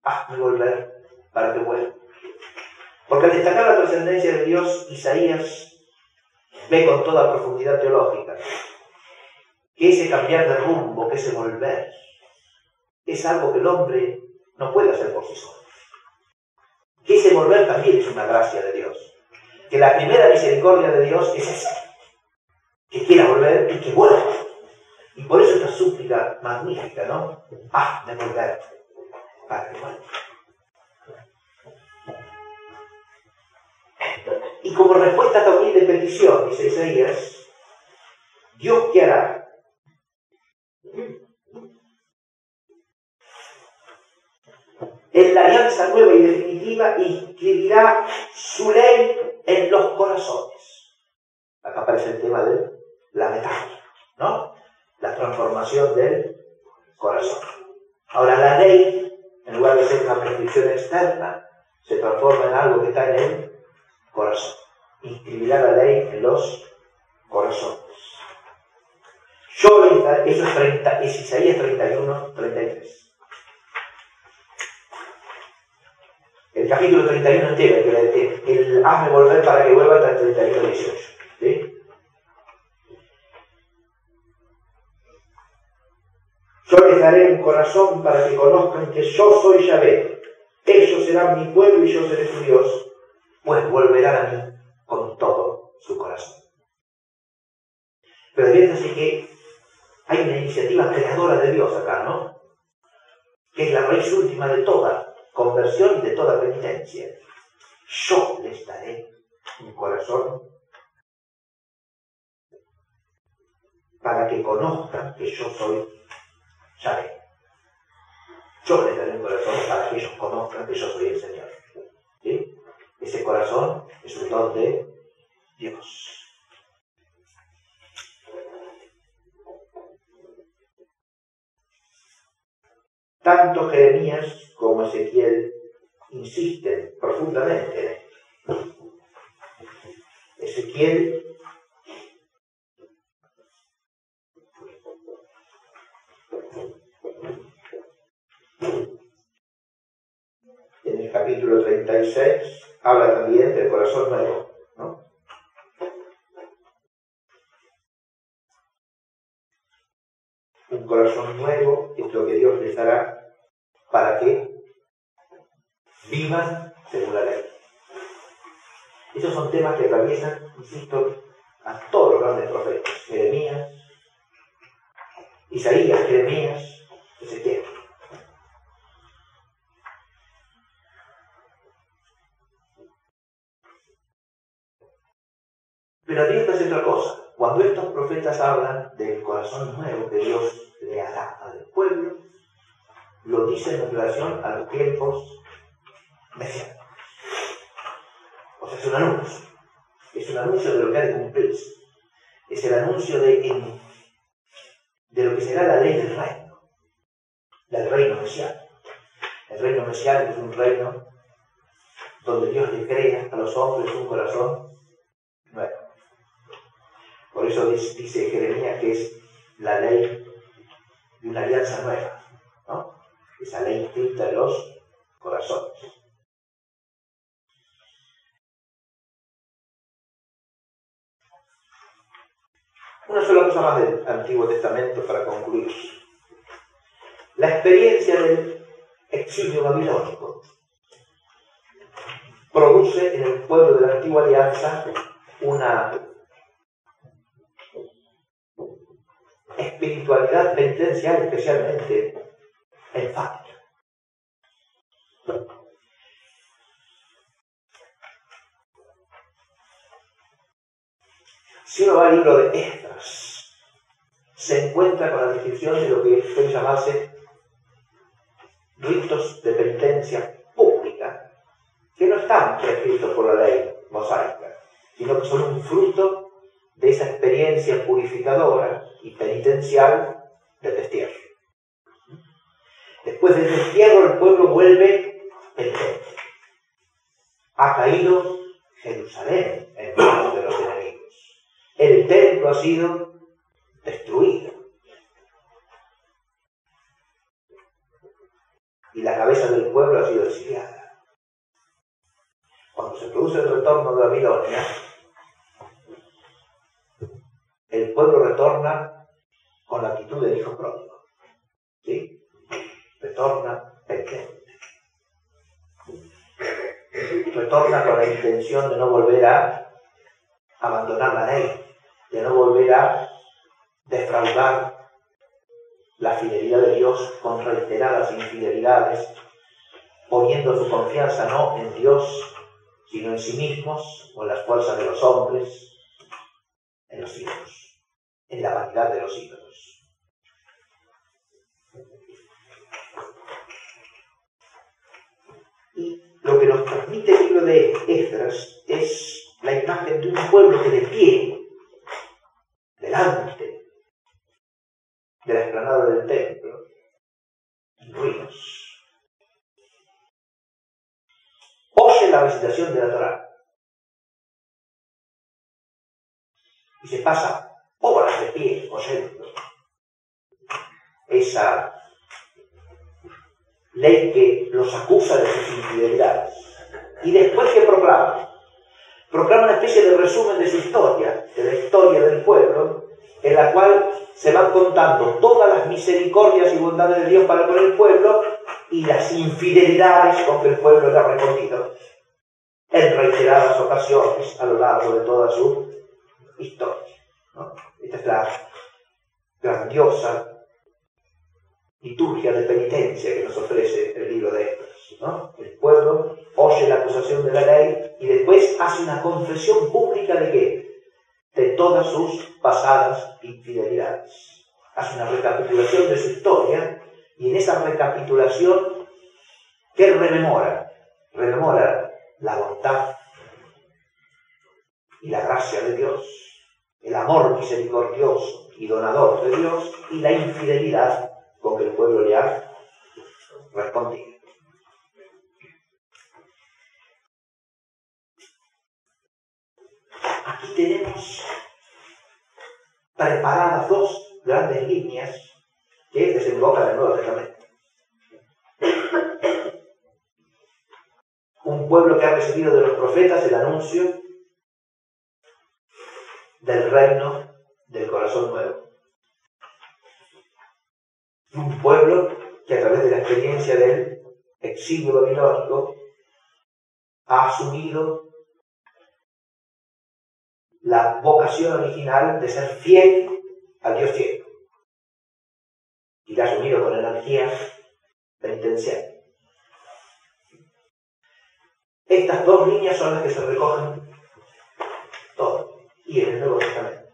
Hazme volver para que vuelva. Porque al destacar la trascendencia de Dios, Isaías ve con toda profundidad teológica que ese cambiar de rumbo, que ese volver, es algo que el hombre no puede hacer por sí solo. Que ese volver también es una gracia de Dios. Que la primera misericordia de Dios es esa, que quiera volver y que vuelva. Y por eso esta súplica magnífica, ¿no? Hazme volver para que vuelva. Y como respuesta también de petición, dice Isaías, ¿Dios qué hará? En la alianza nueva y definitiva inscribirá su ley en los corazones. Acá aparece el tema de la metáfora, ¿no? La transformación del corazón. Ahora la ley, en lugar de ser una prescripción externa, se transforma en algo que está en el corazón. Inscribirá la ley en los corazones. Eso es Isaías 31, 33. El capítulo 31 entero, el hazme volver para que vuelva hasta el 31, 18. ¿Sí? Yo les daré un corazón para que conozcan que yo soy Yahvé. Ellos serán mi pueblo y yo seré su Dios, pues volverán a mí con todo su corazón. Pero fíjense que hay una iniciativa creadora de Dios acá, ¿no? Que es la raíz última de toda conversión y de toda penitencia. Yo les daré un corazón para que conozcan que yo soy Yahvé. Yo les daré un corazón para que ellos conozcan que yo soy el Señor. ¿Sí? Ese corazón es un don de Dios. Tanto Jeremías como Ezequiel insisten profundamente en esto. Ezequiel en el capítulo 36 habla también del corazón nuevo, ¿no? Un corazón nuevo es lo que Dios les dará para que vivan según la ley. Esos son temas que atraviesan, insisto, a todos los grandes profetas. Jeremías, Isaías, Jeremías, Ezequiel. Pero adviértase otra cosa. Cuando estos profetas hablan del corazón nuevo que Dios le hará al pueblo, lo dicen en relación a los tiempos mesiánicos. O sea, es un anuncio. Es un anuncio de lo que ha de cumplirse. Es el anuncio de lo que será la ley del reino mesiánico. El reino mesiánico es un reino donde Dios le crea a los hombres un corazón nuevo. Por eso dice Jeremías que es la ley de una alianza nueva, ¿no? Esa ley inscrita en los corazones. Una sola cosa más del Antiguo Testamento para concluir. La experiencia del exilio babilónico produce en el pueblo de la antigua alianza una espiritualidad penitencial especialmente enfática. Si uno va al libro de Esdras, se encuentra con la descripción de lo que puede llamarse ritos de penitencia pública, que no están prescritos por la ley mosaica, sino que son un fruto de esa experiencia purificadora y penitencial del destierro. Después del destierro, el pueblo vuelve penitente. Ha caído Jerusalén en manos de los enemigos. El templo ha sido destruido. Y la cabeza del pueblo ha sido exiliada. Cuando se produce el retorno de Babilonia, el pueblo retorna con la actitud del hijo pródigo. ¿Sí? Retorna penitente. Retorna con la intención de no volver a abandonar la ley, de no volver a defraudar la fidelidad de Dios con reiteradas infidelidades, poniendo su confianza no en Dios, sino en sí mismos o en las fuerzas de los hombres, en los ídolos, en la vanidad de los ídolos. Y lo que nos transmite el libro de Esdras es la imagen de un pueblo que de pie, delante de la explanada del templo, en ruinas, oye la recitación de la Torá y se pasa horas de pie oyendo esa ley que los acusa de sus infidelidades. Y después que proclama una especie de resumen de su historia, de la historia del pueblo, en la cual se van contando todas las misericordias y bondades de Dios para con el pueblo y las infidelidades con que el pueblo le ha respondido en reiteradas ocasiones a lo largo de toda su historia, ¿no? Esta es la grandiosa liturgia de penitencia que nos ofrece el libro de Esdras, ¿no? El pueblo oye la acusación de la ley y después hace una confesión pública de ¿qué? De todas sus pasadas infidelidades. Hace una recapitulación de su historia y en esa recapitulación, ¿qué rememora? Rememora la bondad y la gracia de Dios, el amor misericordioso y donador de Dios y la infidelidad con que el pueblo le ha respondido. Aquí tenemos preparadas dos grandes líneas que desembocan en el Nuevo Testamento. Un pueblo que ha recibido de los profetas el anuncio del reino del corazón nuevo. Un pueblo que a través de la experiencia del exilio babilónico ha asumido la vocación original de ser fiel al Dios ciego y la ha asumido con energía penitencial. Estas dos líneas son las que se recogen todo y en el Nuevo Testamento.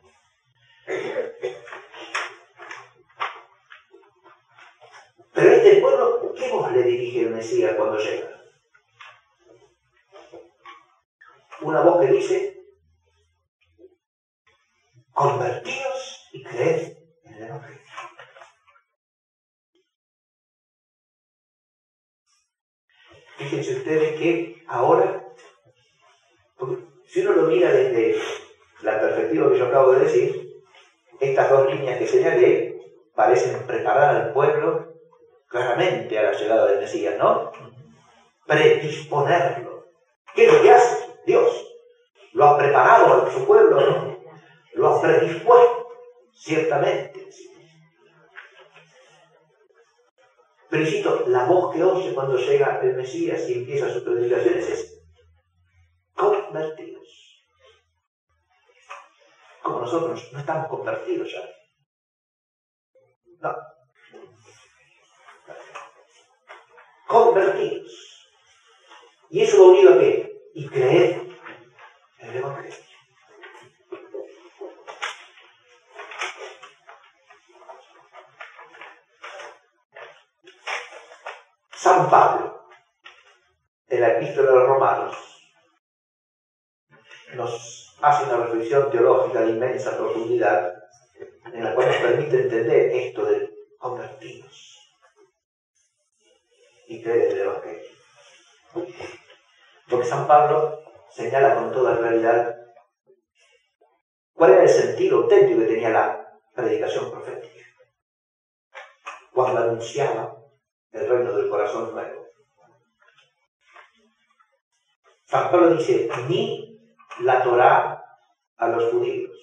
Pero este pueblo, ¿qué voz le dirige el Mesías cuando llega? Una voz que dice: convertíos y creed en el Evangelio. Fíjense ustedes que ahora, porque si uno lo mira desde la perspectiva que yo acabo de decir, estas dos líneas que señalé parecen preparar al pueblo claramente a la llegada del Mesías, ¿no? Predisponerlo. ¿Qué es lo que hace Dios? Lo ha preparado a su pueblo, ¿no? Lo ha predispuesto, ciertamente. Pero insisto, la voz que oye cuando llega el Mesías y empieza sus predicaciones es: nosotros no estamos convertidos ya. No. Convertidos. ¿Y eso va unido a qué? Y creer en el Evangelio. San Pablo, en la Epístola de los Romanos, nos hace una reflexión teológica de inmensa profundidad, en la cual nos permite entender esto de convertidos y creer en el Evangelio. Porque San Pablo señala con toda claridad cuál era el sentido auténtico que tenía la predicación profética cuando anunciaba el reino del corazón nuevo. San Pablo dice, ni la Torá a los judíos,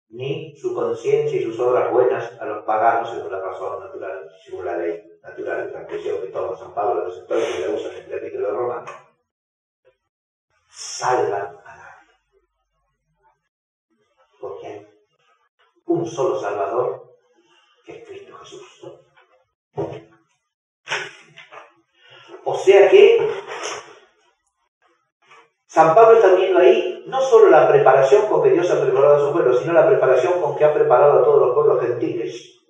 ni su conciencia y sus obras buenas a los paganos según la razón natural, según la ley natural, la expresión que toma San Pablo de los sectores que le usan en el Epístola de los Romanos, salvan a nadie. Porque hay un solo Salvador, que es Cristo Jesús. O sea que San Pablo está viendo ahí no solo la preparación con que Dios ha preparado a su pueblo, sino la preparación con que ha preparado a todos los pueblos gentiles,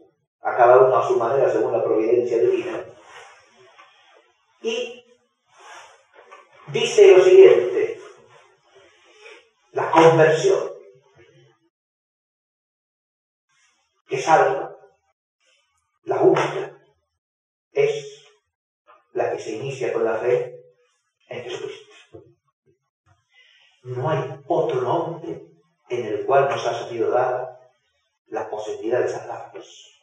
a cada uno a su manera según la providencia divina. Y dice lo siguiente, la conversión que salva, la única, es la que se inicia con la fe en Jesucristo. No hay otro nombre en el cual nos ha sido dada la posibilidad de salvarnos,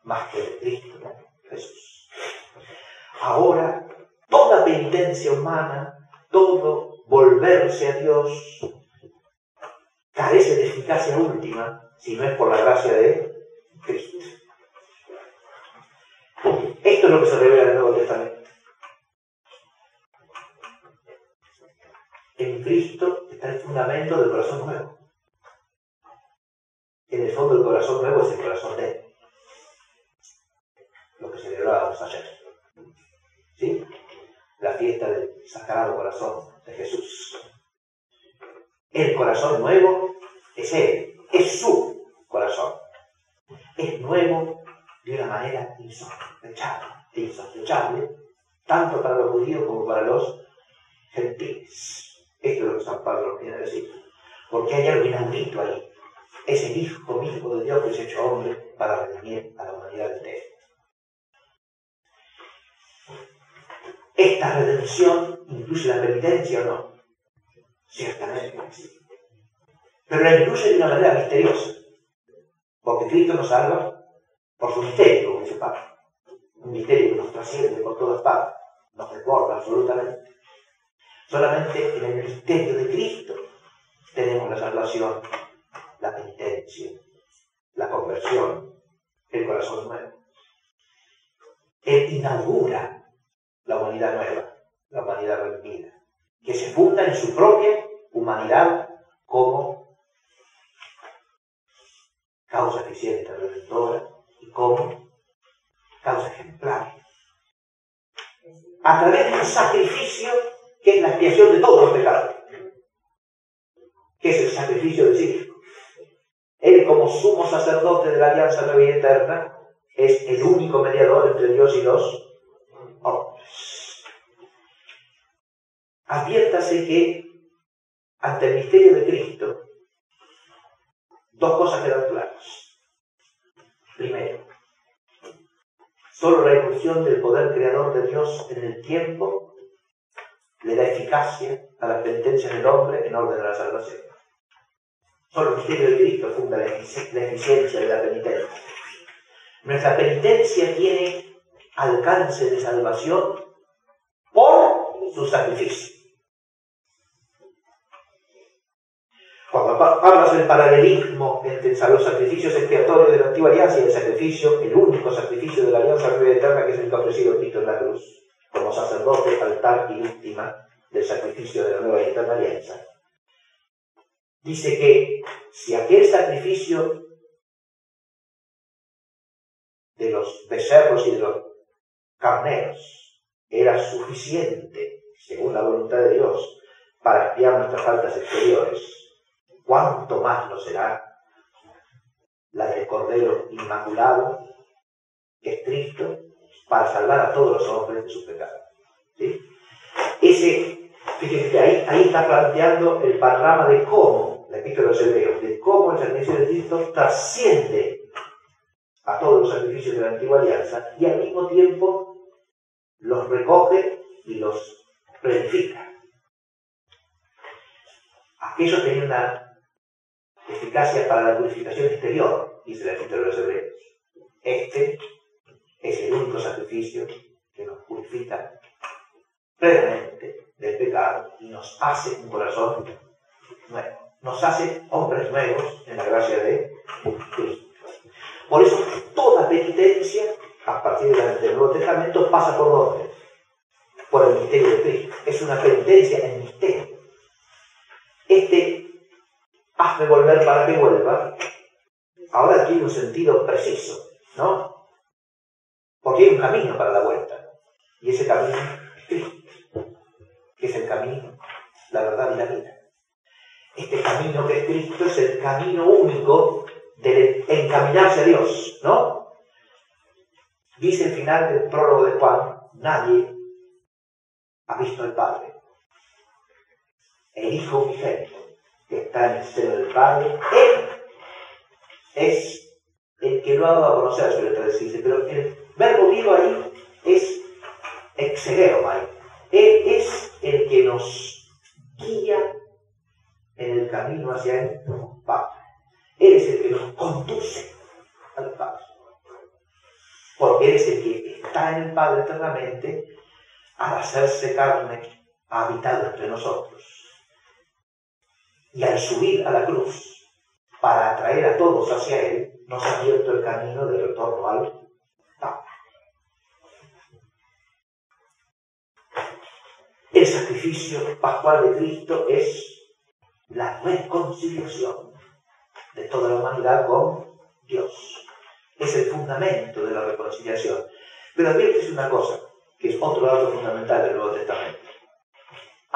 más que el Cristo Jesús. Ahora, toda penitencia humana, todo volverse a Dios, carece de eficacia última si no es por la gracia de Cristo. Esto es lo que se revela en el Nuevo Testamento. En Cristo está el fundamento del corazón nuevo. En el fondo, el corazón nuevo es el corazón de Él. Lo que celebrábamos ayer. ¿Sí? La fiesta del Sagrado Corazón de Jesús. El corazón nuevo es Él. Es su corazón. Es nuevo de una manera insospechable, tanto para los judíos como para los gentiles. Esto es lo que San Pablo nos viene a decir. Porque hay algo inaudito ahí. Es el Hijo mismo de Dios que es hecho hombre para redimir a la humanidad entera. ¿Esta redención incluye la penitencia o no? Ciertamente sí. Pero la incluye de una manera misteriosa. Porque Cristo nos salva por su misterio, como dice Pablo. Un misterio que nos trasciende por todas partes, nos desborda absolutamente. Solamente en el misterio de Cristo tenemos la salvación, la penitencia, la conversión, el corazón nuevo. Él inaugura la humanidad nueva, la humanidad redimida, que se funda en su propia humanidad como causa eficiente, redentora, y como causa ejemplar. A través de un sacrificio que es la expiación de todos los pecados, que es el sacrificio de sí mismo. Él, como sumo sacerdote de la alianza nueva y eterna, es el único mediador entre Dios y los hombres. Adviértase que ante el misterio de Cristo, dos cosas quedan claras. Primero, solo la incursión del poder creador de Dios en el tiempo le da eficacia a las penitencias del hombre en orden a la salvación. Solo el misterio de Cristo funda la eficiencia de la penitencia. Nuestra penitencia tiene alcance de salvación por su sacrificio. Cuando Pablo hace el paralelismo entre los sacrificios expiatorios de la antigua alianza y el sacrificio, el único sacrificio de la alianza nueva y eterna, que es el que ha ofrecido Cristo en la cruz, como sacerdote, altar y víctima del sacrificio de la nueva y eterna alianza, dice que si aquel sacrificio de los becerros y de los carneros era suficiente, según la voluntad de Dios, para expiar nuestras faltas exteriores, ¿cuánto más lo será la del Cordero Inmaculado, que es Cristo, para salvar a todos los hombres de sus pecados? ¿Sí? Fíjense, ahí está planteando el panorama de cómo, la Epístola de los Hebreos, de cómo el sacrificio de Cristo trasciende a todos los sacrificios de la antigua alianza y al mismo tiempo los recoge y los planifica. Aquello tenía una eficacia para la purificación exterior, dice la Epístola de los Hebreos. Este es el único sacrificio que nos purifica plenamente del pecado y nos hace un corazón nuevo. Nos hace hombres nuevos en la gracia de Cristo. Por eso toda penitencia, a partir del Nuevo Testamento, pasa por dónde? Por el misterio de Cristo. Es una penitencia en misterio. Hazme volver para que vuelva, ahora tiene un sentido preciso, ¿no? Porque hay un camino para la vuelta. Y ese camino es Cristo, que es el camino, la verdad y la vida. Este camino que es Cristo es el camino único de encaminarse a Dios, ¿no? Dice el final del prólogo de Juan: nadie ha visto al Padre. El Hijo unigénito que está en el seno del Padre, Él es el que lo ha dado a conocer, suele traducirse, pero el verbo vivo ahí es exegeomai. Él es el que nos guía en el camino hacia el Padre. Él es el que nos conduce al Padre. Porque Él es el que está en el Padre eternamente, al hacerse carne, ha habitado entre nosotros. Y al subir a la cruz, para atraer a todos hacia Él, nos ha abierto el camino del retorno al Padre. El sacrificio pascual de Cristo es la reconciliación de toda la humanidad con Dios. Es el fundamento de la reconciliación. Pero adviértese una cosa, que es otro dato fundamental del Nuevo Testamento.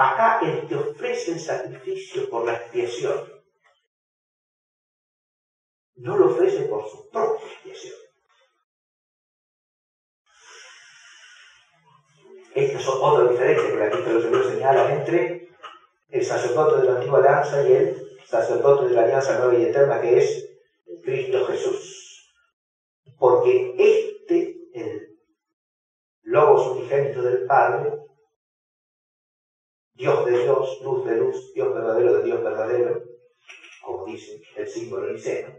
Acá el que ofrece el sacrificio por la expiación no lo ofrece por su propia expiación. Esta es otra diferencia que la Epístola de los Hebreos señala entre el sacerdote de la antigua alianza y el sacerdote de la alianza nueva y eterna, que es Cristo Jesús. Porque el Logos unigénito del Padre, Dios de Dios, luz de luz, Dios verdadero de Dios verdadero, como dice el símbolo niceno,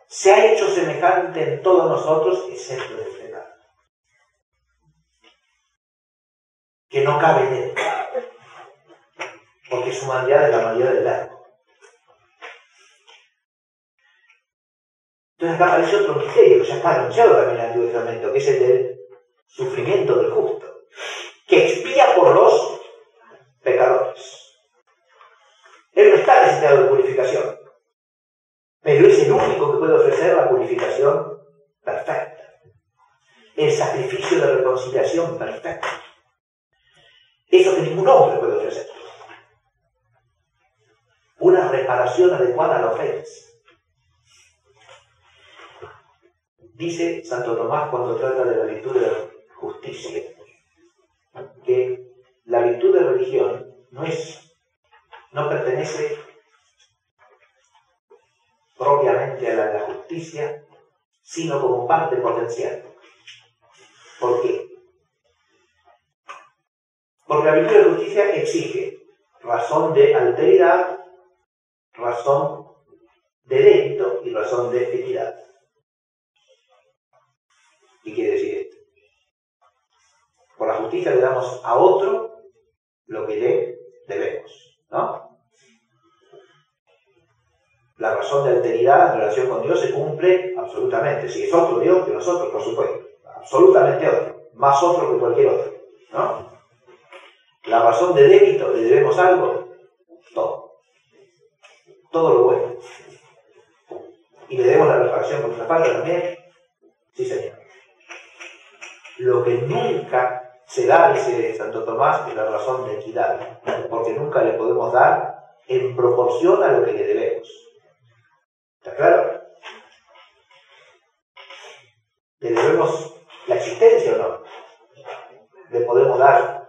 se ha hecho semejante en todos nosotros, excepto en el pecado, que no cabe en él, porque su humanidad es la humanidad del Verbo. Entonces acá aparece otro misterio que ya está anunciado también en el Antiguo Testamento, que es el del sufrimiento del justo, que expía por los pecadores. Él no está necesitado de purificación, pero es el único que puede ofrecer la purificación perfecta, el sacrificio de reconciliación perfecto. Eso que ningún hombre puede ofrecer. Una reparación adecuada a la ofensa. Dice Santo Tomás cuando trata de la virtud de la justicia, que la virtud de religión no pertenece propiamente a la justicia, sino como parte potencial. ¿Por qué? Porque la virtud de la justicia exige razón de alteridad, razón de delito y razón de equidad. ¿Qué quiere decir esto? Por la justicia le damos a otro lo que le debemos, ¿no? La razón de alteridad en relación con Dios se cumple absolutamente. Si es otro Dios que nosotros, por supuesto. Absolutamente otro. Más otro que cualquier otro, ¿no? la razón de débito, le debemos algo, todo. Todo lo bueno. ¿Y le debemos la reparación por nuestra parte también? Sí, señor. Lo que nunca se da, dice Santo Tomás, es la razón de equidad, porque nunca le podemos dar en proporción a lo que le debemos. ¿Está claro? ¿Le debemos la existencia o no? ¿Le podemos dar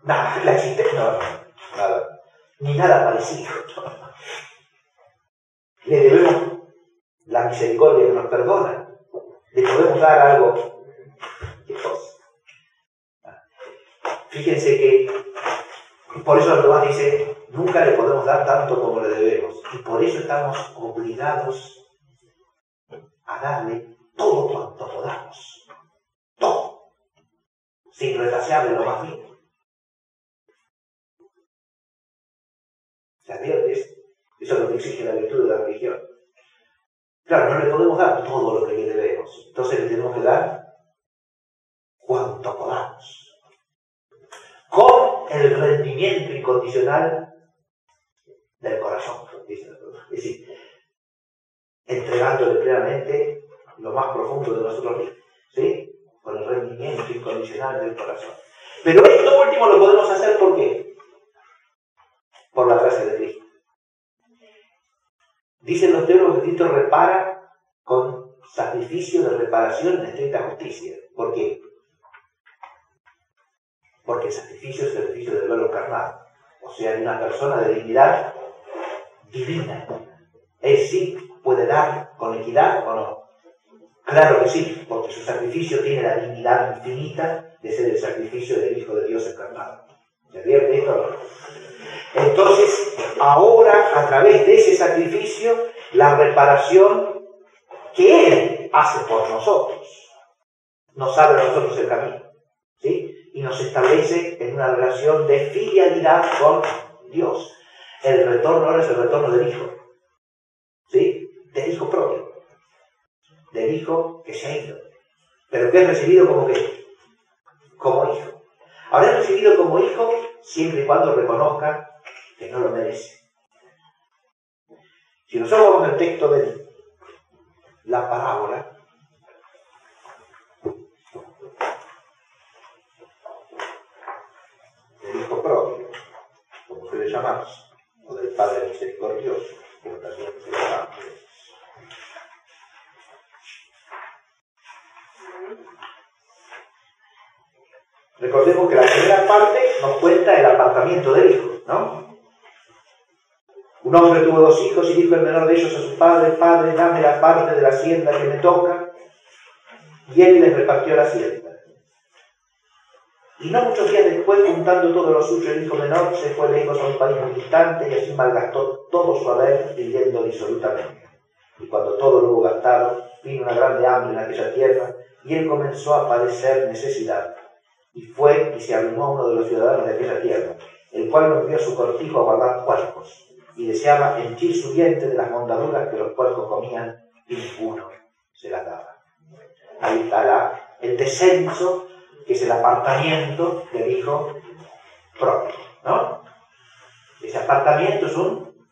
nada? La existencia, no, nada. Ni nada parecido. ¿Le debemos la misericordia que nos perdona? ¿Le podemos dar algo? ¿Qué cosa? Fíjense que por eso Tomás dice, nunca le podemos dar tanto como le debemos. Y por eso estamos obligados a darle todo cuanto podamos. Todo. Sin retrasarle lo más mínimo. ¿Se advierte eso? Eso es lo que exige la virtud de la religión. Claro, no le podemos dar todo lo que le debemos. Entonces le tenemos que dar cuanto podamos. Con el rendimiento incondicional del corazón. Es decir, entregándole plenamente lo más profundo de nosotros mismos. ¿Sí? Con el rendimiento incondicional del corazón. Pero esto último lo podemos hacer ¿por qué? Por la gracia de Cristo. Dicen los teólogos que Cristo repara con sacrificio de reparación en estricta justicia. ¿Por qué? Porque el sacrificio es el sacrificio del verbo encarnado. O sea, de una persona de dignidad divina. Él sí puede dar con equidad o no. Claro que sí, porque su sacrificio tiene la dignidad infinita de ser el sacrificio del Hijo de Dios encarnado. ¿Se advierte esto o no? Entonces, ahora, a través de ese sacrificio, la reparación que Él hace por nosotros, nos abre a nosotros el camino, ¿sí? Y nos establece en una relación de filialidad con Dios. El retorno ahora es el retorno del Hijo, ¿sí? Del Hijo propio, del Hijo que se ha ido, pero que es recibido como ¿qué? Como Hijo. Ahora es recibido como Hijo siempre y cuando reconozca que no lo merece. Si nosotros vamos al texto de la parábola, del Hijo pródigo, como suele llamarse, o del Padre misericordioso, como también se le llama. Recordemos que la primera parte nos cuenta el apartamiento del Hijo, ¿no? Un hombre tuvo 2 hijos y dijo el menor de ellos a su padre: Padre, dame la parte de la hacienda que me toca. Y él les repartió la hacienda. Y no muchos días después, juntando todo lo suyo, el hijo menor se fue lejos a un país muy distante y así malgastó todo su haber viviendo disolutamente. Y cuando todo lo hubo gastado, vino una grande hambre en aquella tierra y él comenzó a padecer necesidad. Y fue y se arrimó a uno de los ciudadanos de aquella tierra, el cual lo envió a su cortijo a guardar puercos, y deseaba henchir su vientre de las mondaduras que los puercos comían, y ninguno se las daba. Ahí está el descenso, que es el apartamiento del Hijo pródigo, ¿no? Ese apartamiento es un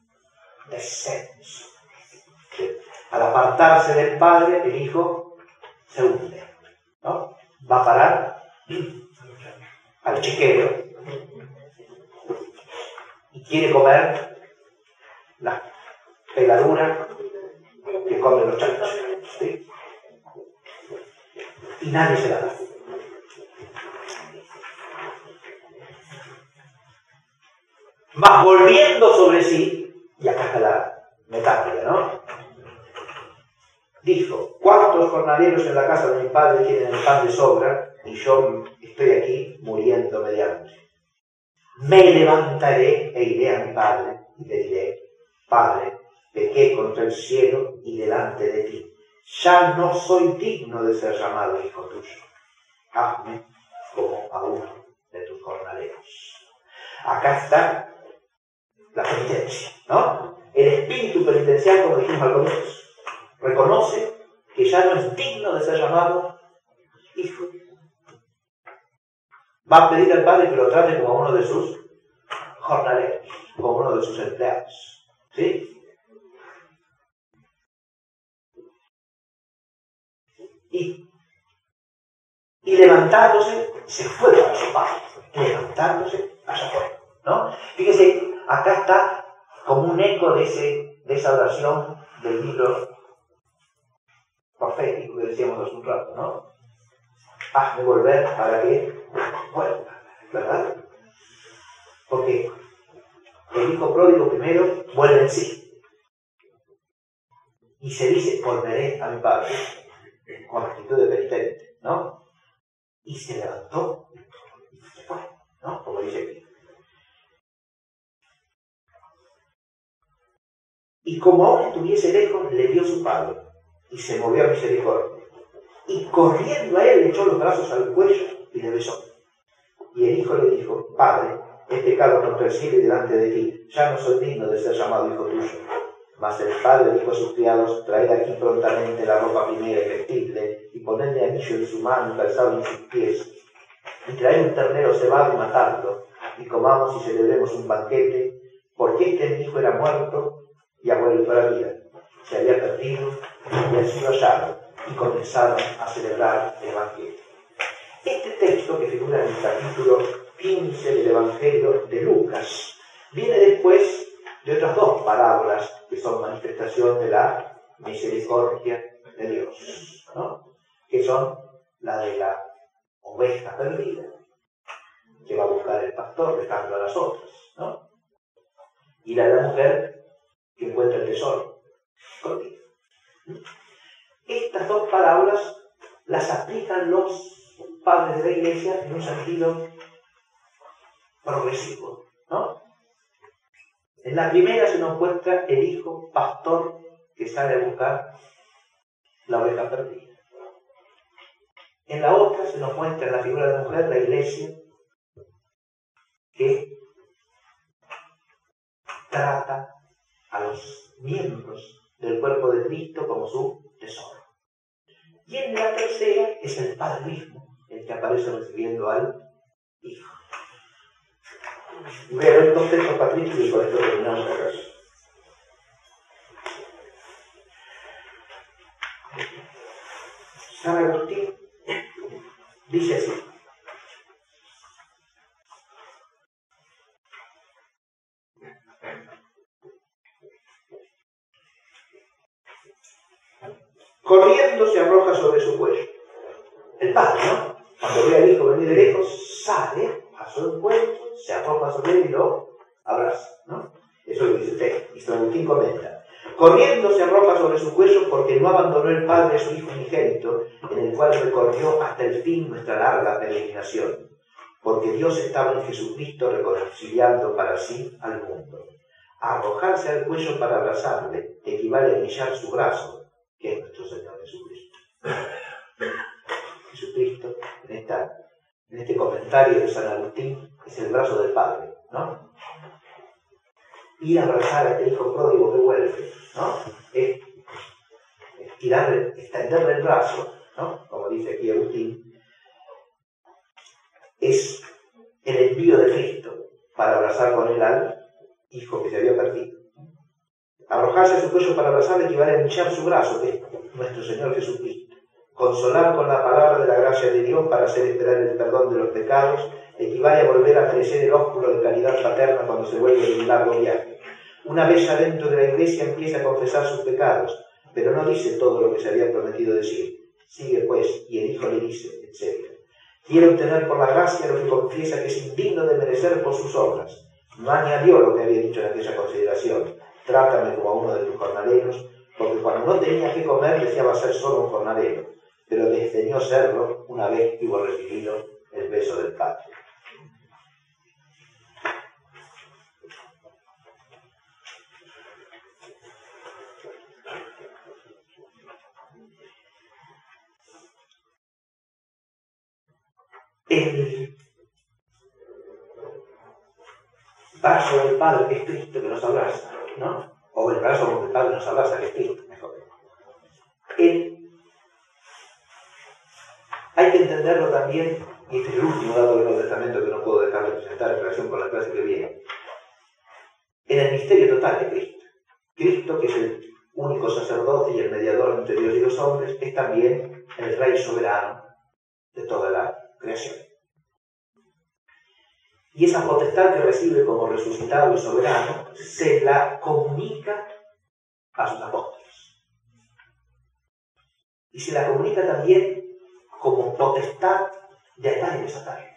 descenso. Al apartarse del Padre, el Hijo se hunde, ¿no? Va a parar al chiquero y quiere comer la peladura que comen los chanchos, ¿sí? Y nadie se la da. Mas volviendo sobre sí, y acá está la metáfora, ¿no? Dijo: ¿cuántos jornaleros en la casa de mi padre tienen el pan de sobra y yo estoy aquí muriéndome de hambre? Me levantaré e iré a mi padre y le diré: Padre, pequé contra el cielo y delante de ti. Ya no soy digno de ser llamado hijo tuyo. Hazme como a uno de tus jornaleros. Acá está la penitencia, ¿no? El espíritu penitencial, como dijimos al comienzo, reconoce que ya no es digno de ser llamado hijo. va a pedir al padre que lo trate como uno de sus jornaleros, como uno de sus empleados. ¿Sí? Y levantándose, se fue para su padre. Levantándose, se fue. ¿No? Fíjese, acá está como un eco de esa oración del libro profético que decíamos hace un rato, ¿no? Hazme volver para que vuelva, ¿verdad? Porque el hijo pródigo primero vuelve en sí. Y se dice, volveré a mi padre, con actitud de penitente, ¿no? Y se levantó y se fue, ¿no? Como dice aquí. Y como aún estuviese lejos, le dio su padre, y se movió a misericordia. Y corriendo a él, le echó los brazos al cuello y le besó. Y el hijo le dijo, Padre, he pecado contra el cielo y delante de ti, ya no soy digno de ser llamado hijo tuyo. Mas el padre dijo a sus criados, traed aquí prontamente la ropa primera y vestidle, y ponedle anillo en su mano y calzado en sus pies, y traed un ternero cebado y matadlo, y comamos y celebremos un banquete, porque este mi hijo era muerto y ha vuelto a la vida, se había perdido y ha sido hallado, y comenzaron a celebrar el banquete. Este texto que figura en el capítulo 15 del Evangelio de Lucas viene después de otras dos parábolas que son manifestación de la misericordia de Dios, ¿no? Que son la de la oveja perdida, que va a buscar el pastor dejando a las otras, ¿no? Y la de la mujer que encuentra el tesoro escondido. Estas dos parábolas las aplican los padres de la Iglesia en un sentido progresivo, ¿no? En la primera se nos muestra el hijo pastor que sale a buscar la oveja perdida. En la otra se nos muestra en la figura de la mujer la Iglesia que trata a los miembros del cuerpo de Cristo como su tesoro. Y en la tercera es el Padre mismo el que aparece recibiendo al Hijo. Voy a ver dos textos patrísticos y con esto terminamos la clase. San Agustín dice así: corriendo se arroja sobre su cuello. El padre, ¿no? Cuando ve al hijo venir de lejos, sale a su encuentro, se arroja sobre él y lo abraza, ¿no? Eso es lo que dice usted. Y San Agustín comenta: corriendo se arroja sobre su cuello porque no abandonó el padre a su hijo unigénito, en el cual recorrió hasta el fin nuestra larga peregrinación. Porque Dios estaba en Jesucristo reconciliando para sí al mundo. Arrojarse al cuello para abrazarle equivale a humillar su brazo, que es nuestro Señor Jesucristo. Jesucristo, en este comentario de San Agustín, es el brazo del Padre, ¿no? Ir a abrazar a este hijo pródigo que vuelve, ¿no? Es extenderle el brazo, ¿no? Como dice aquí Agustín, es el envío de Cristo para abrazar con él al hijo que se había perdido. Arrojarse a su cuello para abrazarle equivale a hinchar su brazo, que es nuestro Señor Jesucristo. Consolar con la palabra de la gracia de Dios para hacer esperar el perdón de los pecados equivale a volver a crecer el ósculo de caridad paterna cuando se vuelve de un largo viaje. Una vez ya dentro de la iglesia empieza a confesar sus pecados, pero no dice todo lo que se había prometido decir. Sigue pues, y el Hijo le dice, etc. Quiere obtener por la gracia lo que confiesa que es indigno de merecer por sus obras. No añadió lo que había dicho en aquella consideración: trátame como a uno de tus jornaleros, porque cuando no tenía que comer deseaba ser solo un jornalero, pero desdeñó serlo una vez que hubo recibido el beso del Padre. El brazo del Padre, que es Cristo, que nos abraza, ¿no? O el brazo con que el Padre nos abraza, que es Cristo, mejor. Hay que entenderlo también y este es el último dato del Nuevo Testamento que no puedo dejar de presentar en relación con la clase que viene, en el misterio total de Cristo. Cristo, que es el único sacerdote y el mediador entre Dios y los hombres, es también el Rey soberano de toda la creación. Y esa potestad que recibe como resucitado y soberano se la comunica a sus apóstoles. Y se la comunica también como potestad de atar y desatar.